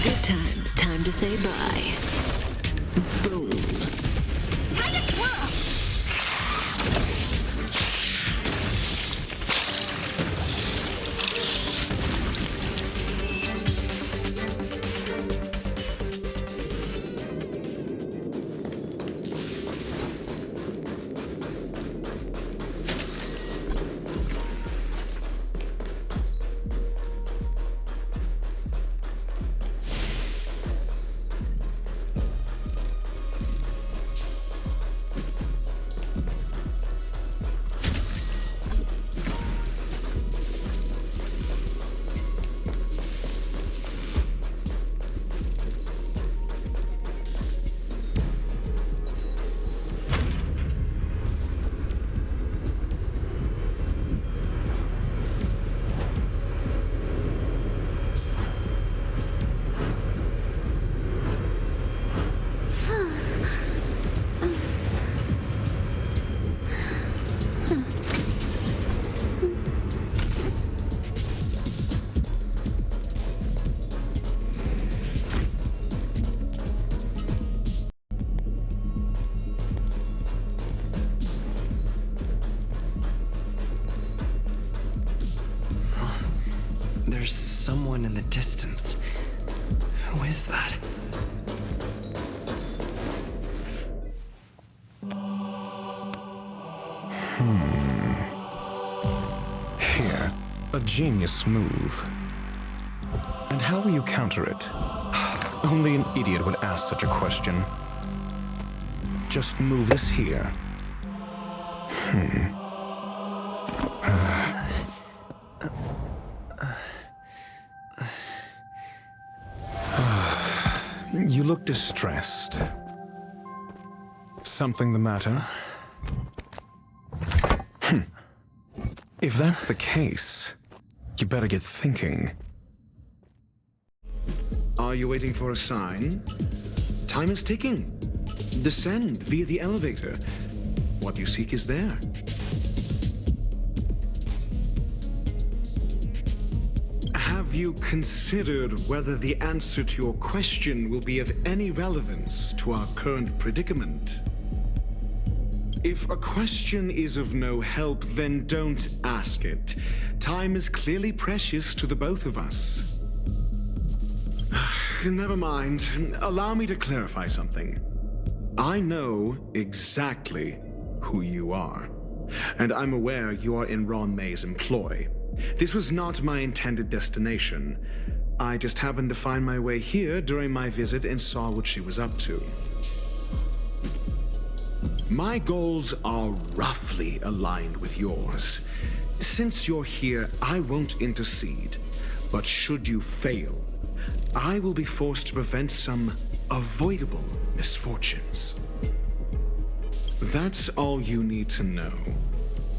M: Good times. Time to say bye. Boom.
D: Time to twirl!
A: There's someone in the distance. Who is that?
S: Here, a genius move. And how will you counter it? Only an idiot would ask such a question. Just move this here. You look distressed. Something the matter? If that's the case, you better get thinking.
N: Are you waiting for a sign? Time is ticking. Descend via the elevator. What you seek is there. Have you considered whether the answer to your question will be of any relevance to our current predicament? If a question is of no help, then don't ask it. Time is clearly precious to the both of us. Never mind. Allow me to clarify something. I know exactly who you are, and I'm aware you are in Ron May's employ. This was not my intended destination. I just happened to find my way here during my visit and saw what she was up to. My goals are roughly aligned with yours. Since you're here, I won't intercede. But should you fail, I will be forced to prevent some avoidable misfortunes. That's all you need to know.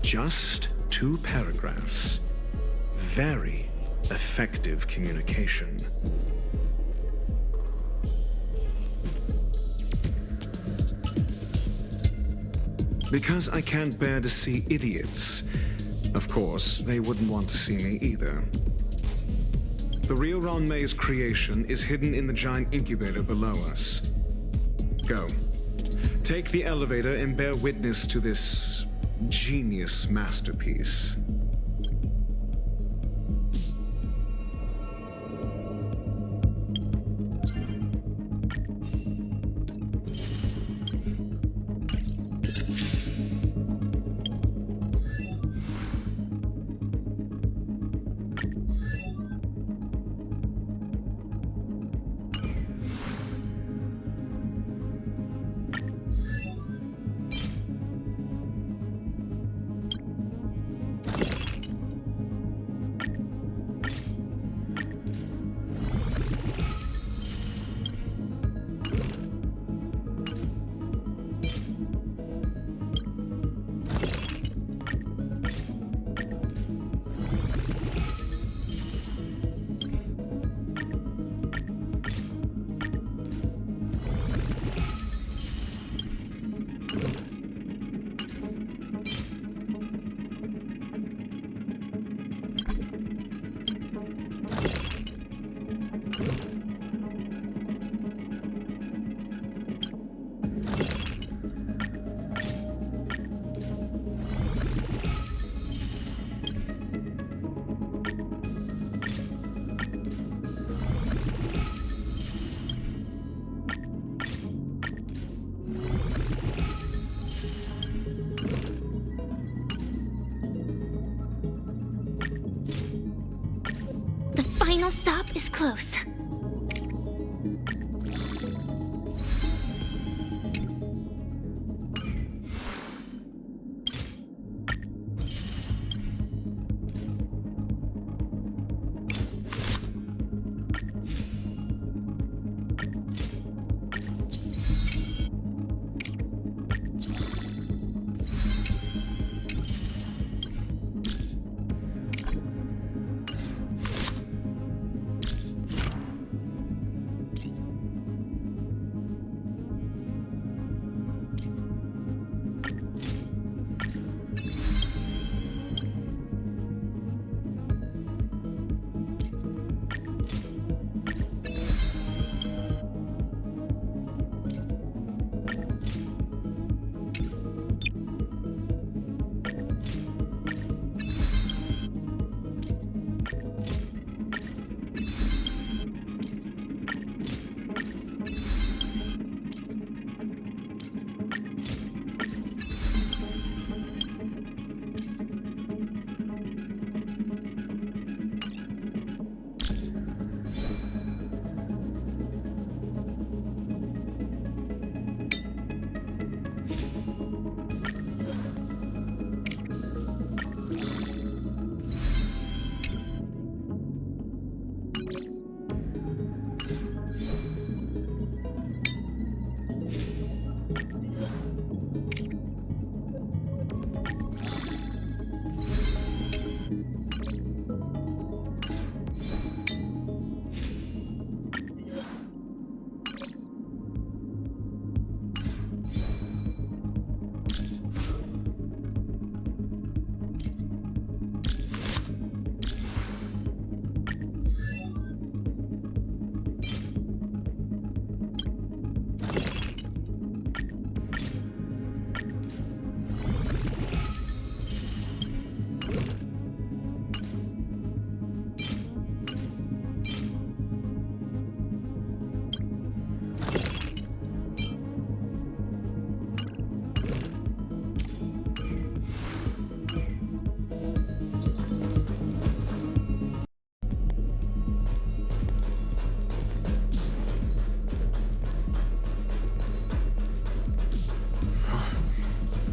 N: Just 2 paragraphs. Very effective communication. Because I can't bear to see idiots. Of course, they wouldn't want to see me either. The real Ron May's creation is hidden in the giant incubator below us. Go. Take the elevator and bear witness to this genius masterpiece.
C: The final stop is close.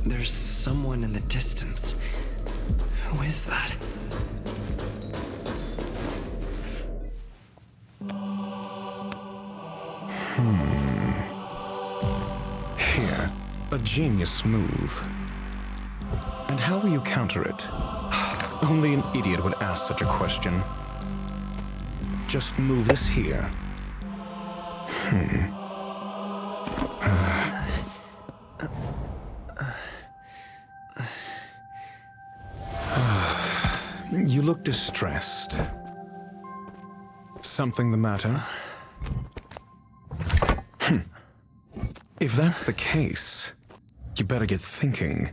A: There's someone in the distance. Who is that?
S: Here, a genius move. And how will you counter it? Only an idiot would ask such a question. Just move this here. You look distressed. Something the matter? If that's the case, you better get thinking.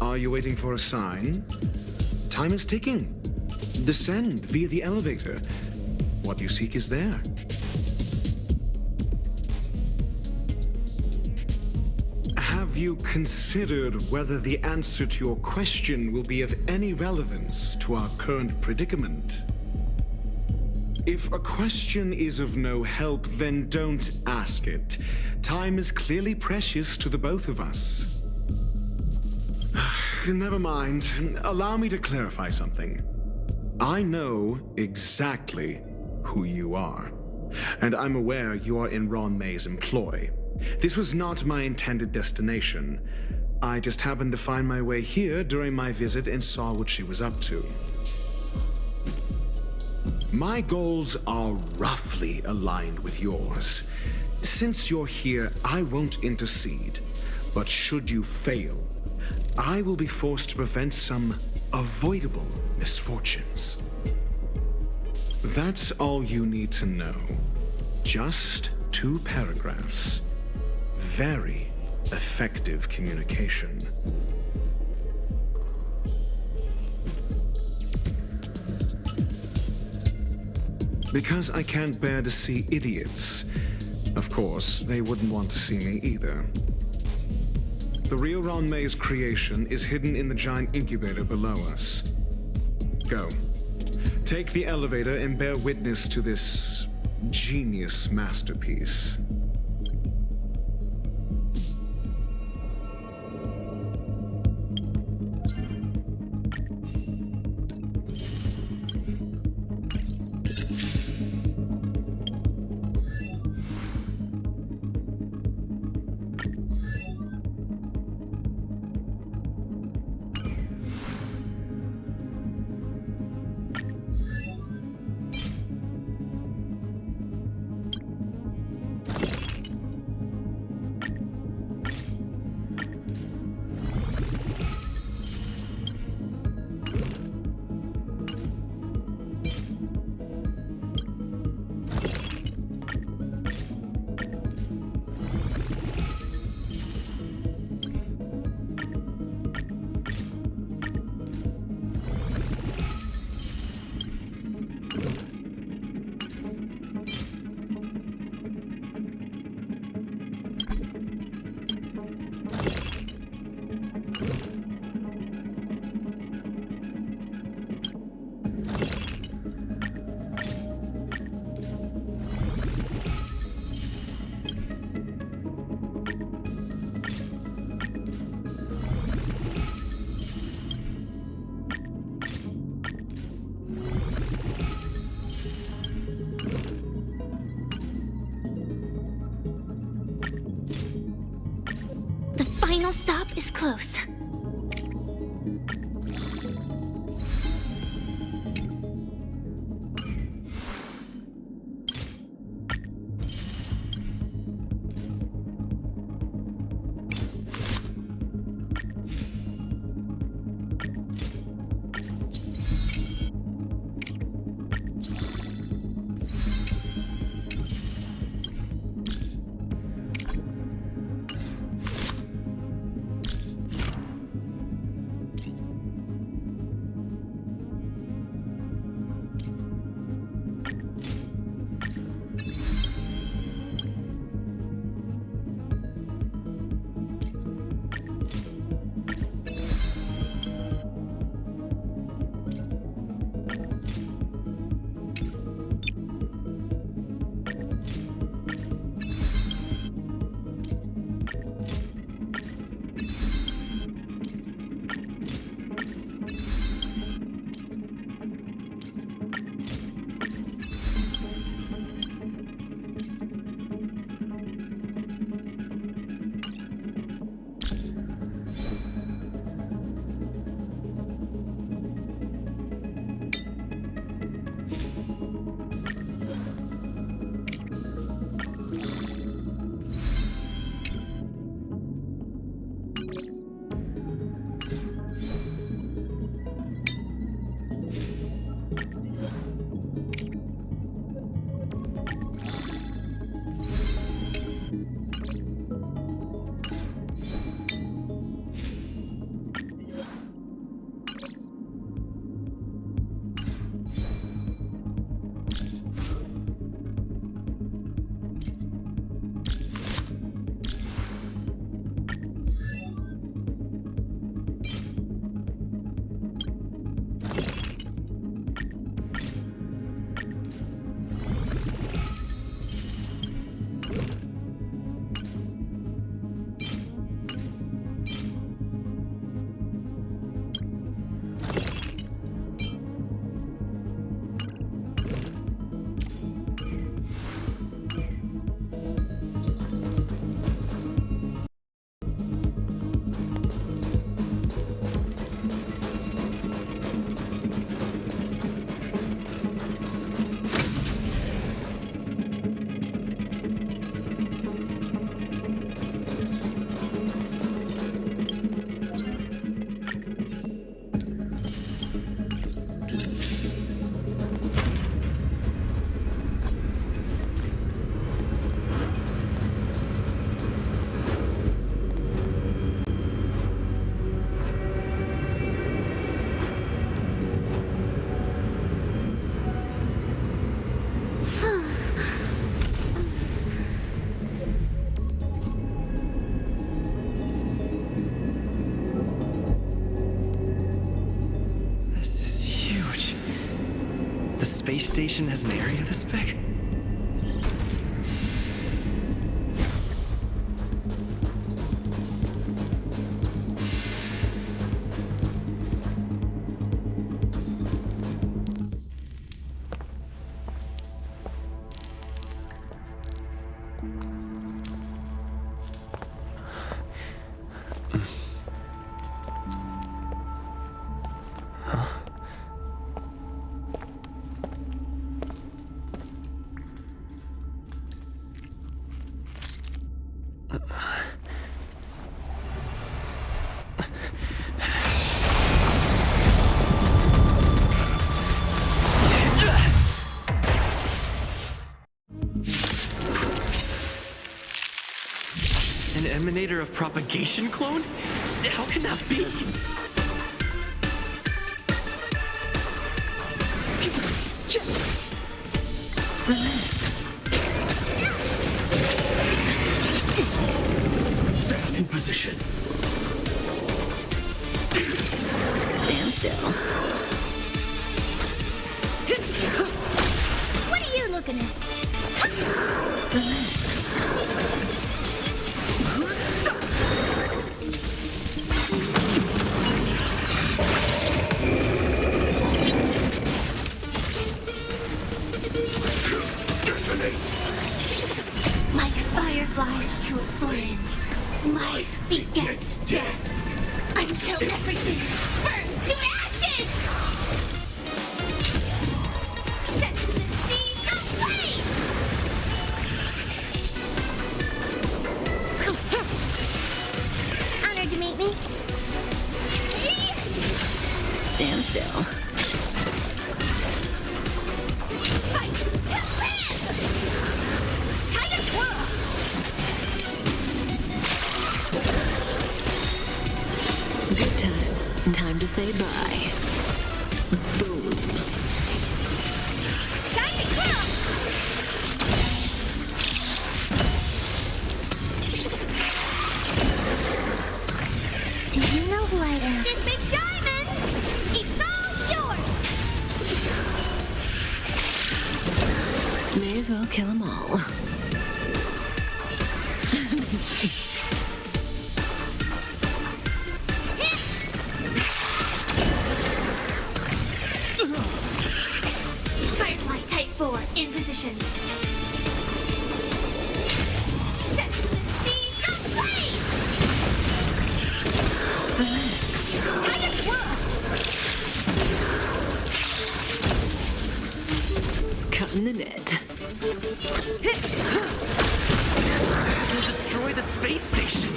L: Are you waiting for a sign? Time is ticking. Descend via the elevator. What you seek is there. Have you considered whether the answer to your question will be of any relevance to our current predicament? If a question is of no help, then don't ask it. Time is clearly precious to the both of us. Never mind. Allow me to clarify something. I know exactly who you are, and I'm aware you are in Ron May's employ. This was not my intended destination. I just happened to find my way here during my visit and saw what she was up to. My goals are roughly aligned with yours. Since you're here, I won't intercede. But should you fail, I will be forced to prevent some avoidable misfortunes. That's all you need to know. Just 2 paragraphs. Very effective communication. Because I can't bear to see idiots. Of course, they wouldn't want to see me either. The real Ron May's creation is hidden in the giant incubator below us. Go.
T: Take the elevator and bear witness to this genius masterpiece.
C: The final stop is close.
A: space station has an area this big? An emanator of propagation clone? How can that be?
M: Relax. Set in position. Stand still.
D: What are you looking at?
M: Relax.
C: Like fireflies to a flame, life begets death until everything burns to ashes! Set the seas ablaze!
D: Honored to meet me.
M: Stand still.
C: Fight to live! Time to twirl!
M: Good times. Time to say bye. Boom.
C: Time to twirl!
D: Do you know who I am?
C: This big diamond! It's all yours!
M: May as well kill them all.
C: Firefly Type 4 in position. Set the seas ablaze!
M: Relax.
C: Time to twirl!
M: Cutting the net.
A: We'll destroy the space station!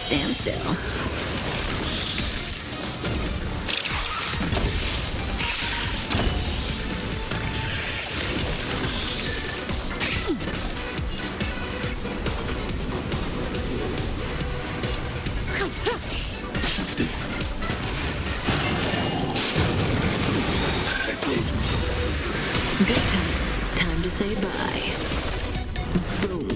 M: Stand still. Good times. Time to say bye. Boom.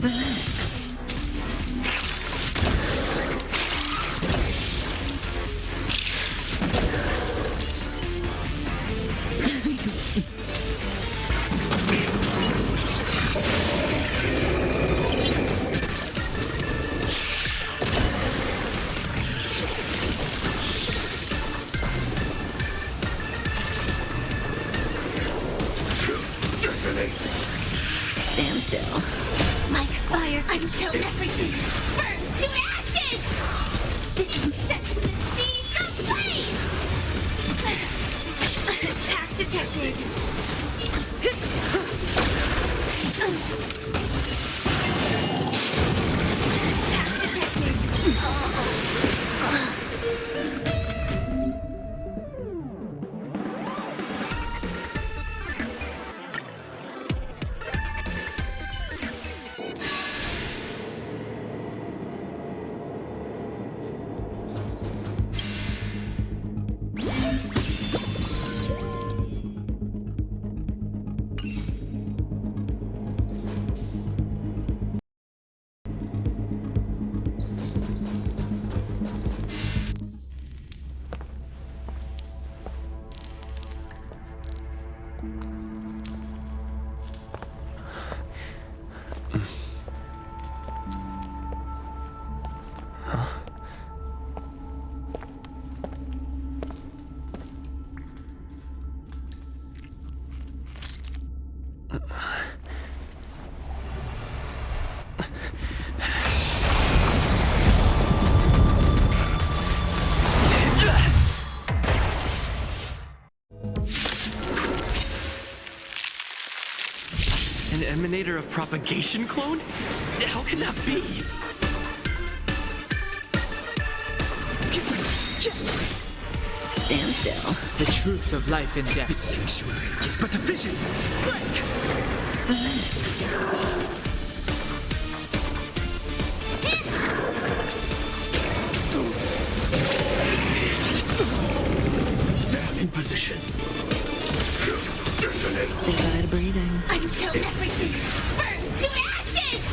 M: Relax. Stand still.
C: Like fire until everything burns to ashes! This is set the seas ablaze! Attack detected! Attack detected!
J: Emanator of propagation clone? How can that be?
M: Stand still.
R: The truth of life and death. The sanctuary is but a vision. Break!
N: Stand in position. Detonate.
G: Say bye to breathing.
C: Until everything burns to ashes!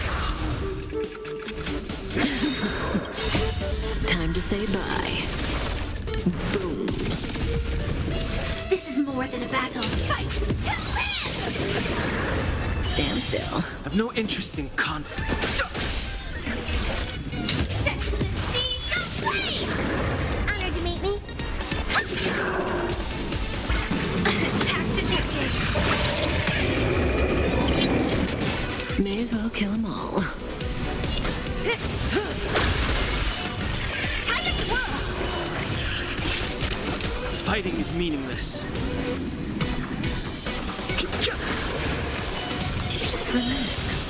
G: Time to say bye. Boom.
C: This is more than a battle. Fight to live!
M: Stand still.
R: I've no interest in conflict.
C: Set the seas aflame!
D: Honored to meet me.
C: Attack detected.
G: May as well kill them all.
C: Time to twirl!
R: Fighting is meaningless.
G: Relax.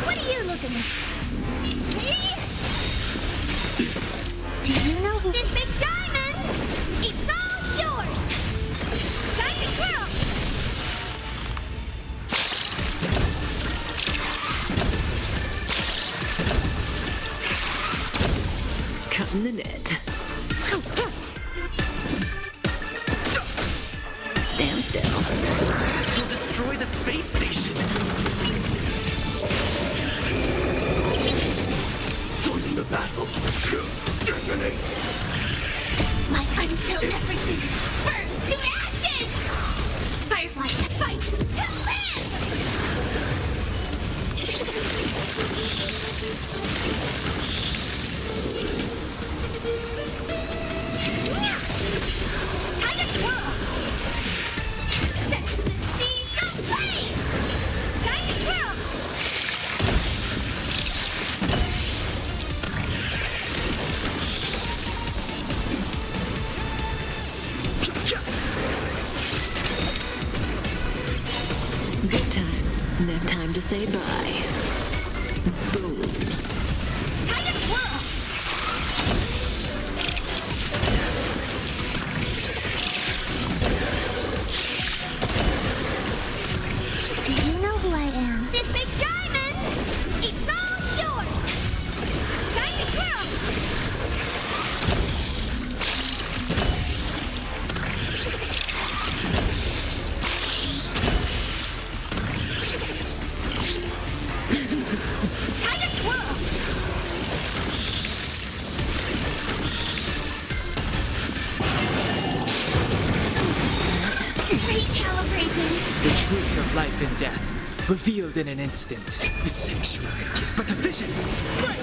D: What are you looking at? Do you know who
C: This big diamond! It's all yours! Time to twirl!
G: Cutting the net.
M: Stand still.
J: He'll destroy the space station.
N: Joining the battle. Detonate.
C: Until everything burns to ashes! Firefly to fight to live! Time to twirl! Set the seas aflame! Time to twirl!
G: Good times. Now time to say bye. Boom.
C: Time to twirl!
D: Do you know who I am?
C: This big diamond! It's all yours! Time to twirl! Time to twirl! Recalibrating!
R: The truth of life and death, revealed in an instant. The sanctuary is but a vision. Break!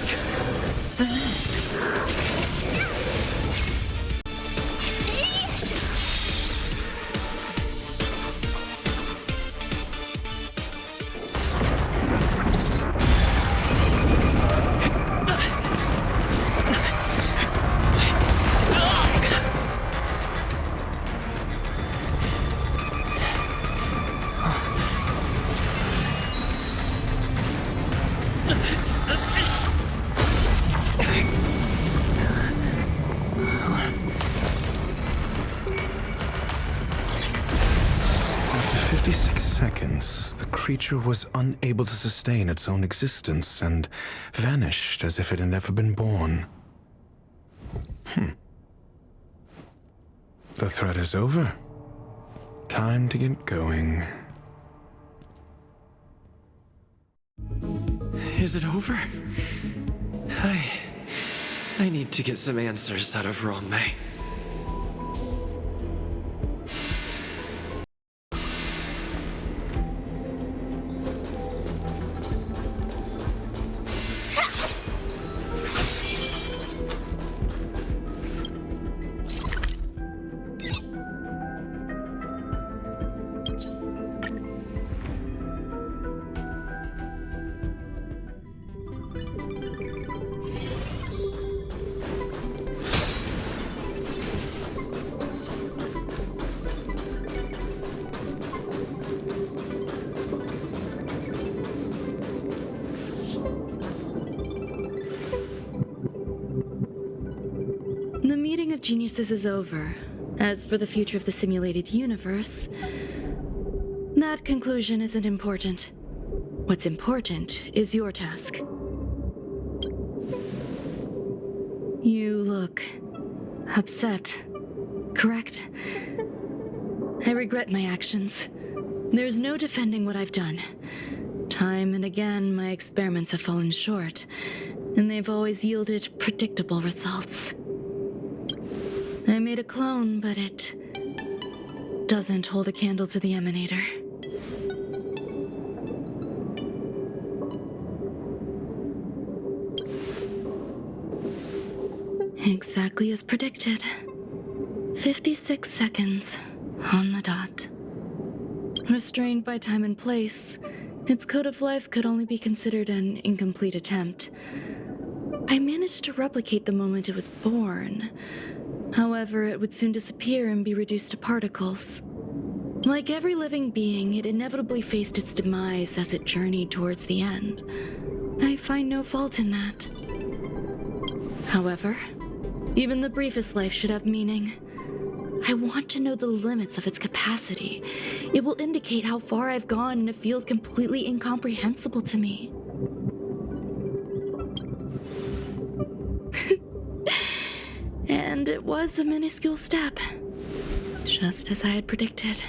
S: After 56 seconds, the creature was unable to sustain its own existence and vanished as if it had never been born. The threat is over. Time to get going.
A: Is it over? I need to get some answers out of Ron-mei.
G: of geniuses is over. As for the future of the simulated universe, that conclusion isn't important. What's important is your task. You look upset, correct? I regret my actions. There's no defending what I've done. Time and again, my experiments have fallen short, and they've always yielded predictable results. I made a clone, but it doesn't hold a candle to the emanator. Exactly as predicted. 56 seconds on the dot. Restrained by time and place, its code of life could only be considered an incomplete attempt. I managed to replicate the moment it was born. However, it would soon disappear and be reduced to particles. Like every living being, it inevitably faced its demise as it journeyed towards the end. I find no fault in that. However, even the briefest life should have meaning. I want to know the limits of its capacity. It will indicate how far I've gone in a field completely incomprehensible to me. And it was a minuscule step, just as I had predicted.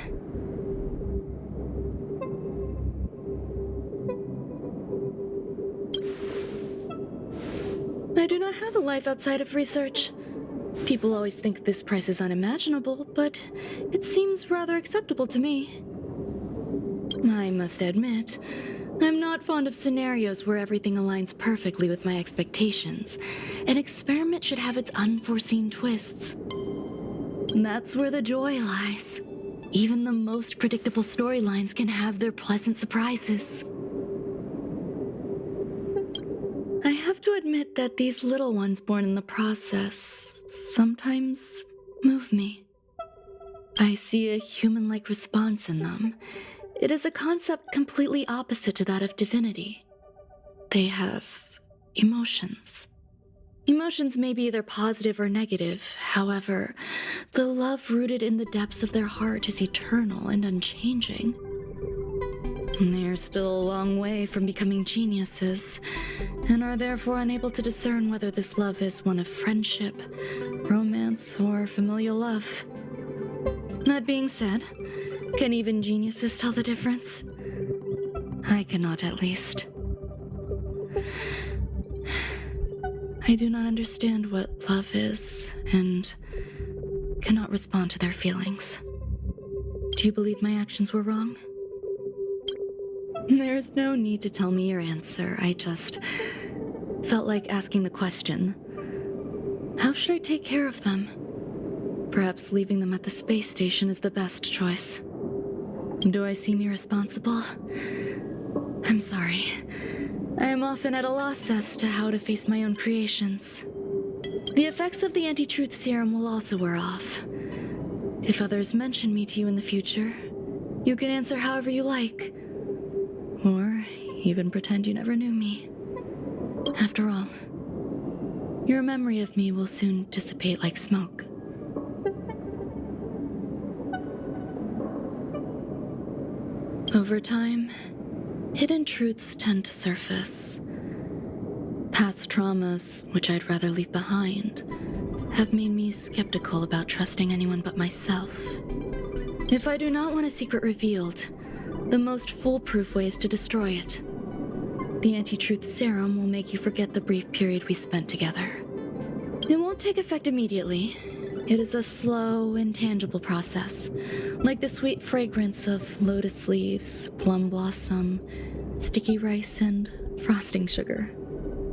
G: I do not have a life outside of research. People always think this price is unimaginable, but it seems rather acceptable to me. I must admit, I'm not fond of scenarios where everything aligns perfectly with my expectations. An experiment should have its unforeseen twists. That's where the joy lies. Even the most predictable storylines can have their pleasant surprises. I have to admit that these little ones born in the process sometimes move me. I see a human-like response in them. It is a concept completely opposite to that of divinity. They have emotions. Emotions may be either positive or negative. However, the love rooted in the depths of their heart is eternal and unchanging. They're still a long way from becoming geniuses, and are therefore unable to discern whether this love is one of friendship, romance, or familial love. That being said, can even geniuses tell the difference? I cannot, at least. I do not understand what love is, and cannot respond to their feelings. Do you believe my actions were wrong? There's no need to tell me your answer. I just felt like asking the question. How should I take care of them? Perhaps leaving them at the space station is the best choice. Do I seem irresponsible? I'm sorry. I am often at a loss as to how to face my own creations. The effects of the anti-truth serum will also wear off. If others mention me to you in the future, you can answer however you like. Or even pretend you never knew me. After all, your memory of me will soon dissipate like smoke. Over time, hidden truths tend to surface. Past traumas, which I'd rather leave behind, have made me skeptical about trusting anyone but myself. If I do not want a secret revealed, the most foolproof way is to destroy it. The anti-truth serum will make you forget the brief period we spent together. It won't take effect immediately. It is a slow, intangible process, like the sweet fragrance of lotus leaves, plum blossom, sticky rice, and frosting sugar.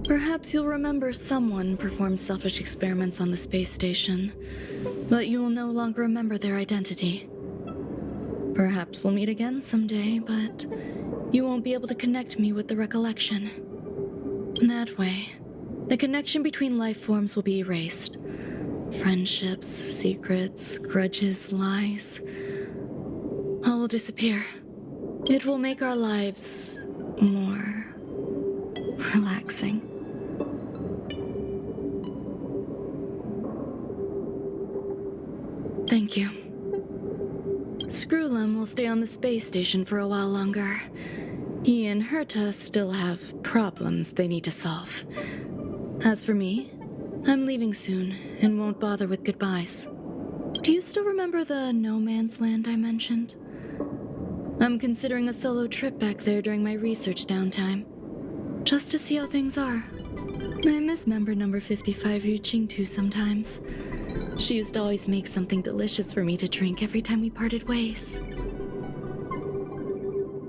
G: Perhaps you'll remember someone performed selfish experiments on the space station, but you will no longer remember their identity. Perhaps we'll meet again someday, but you won't be able to connect me with the recollection. That way, the connection between life forms will be erased. Friendships, secrets, grudges, lies, all will disappear. It will make our lives more relaxing. Clem will stay on the space station for a while longer. He and Herta still have problems they need to solve. As for me, I'm leaving soon and won't bother with goodbyes. Do you still remember the no man's land I mentioned? I'm considering a solo trip back there during my research downtime, just to see how things are. I miss member number 55 Yu Qingtu sometimes. She used to always make something delicious for me to drink every time we parted ways.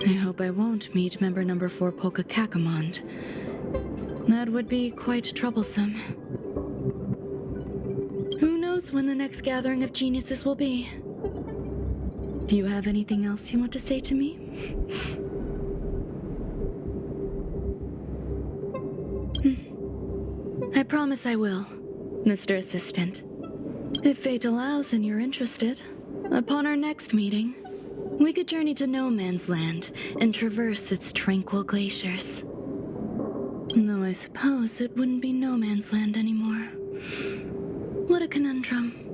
G: I hope I won't meet member number 4 Polka Kakamond. That would be quite troublesome. Who knows when the next gathering of geniuses will be? Do you have anything else you want to say to me? I promise I will, Mr. Assistant. If fate allows and you're interested, upon our next meeting, we could journey to No Man's Land and traverse its tranquil glaciers. Though I suppose it wouldn't be No Man's Land anymore. What a conundrum.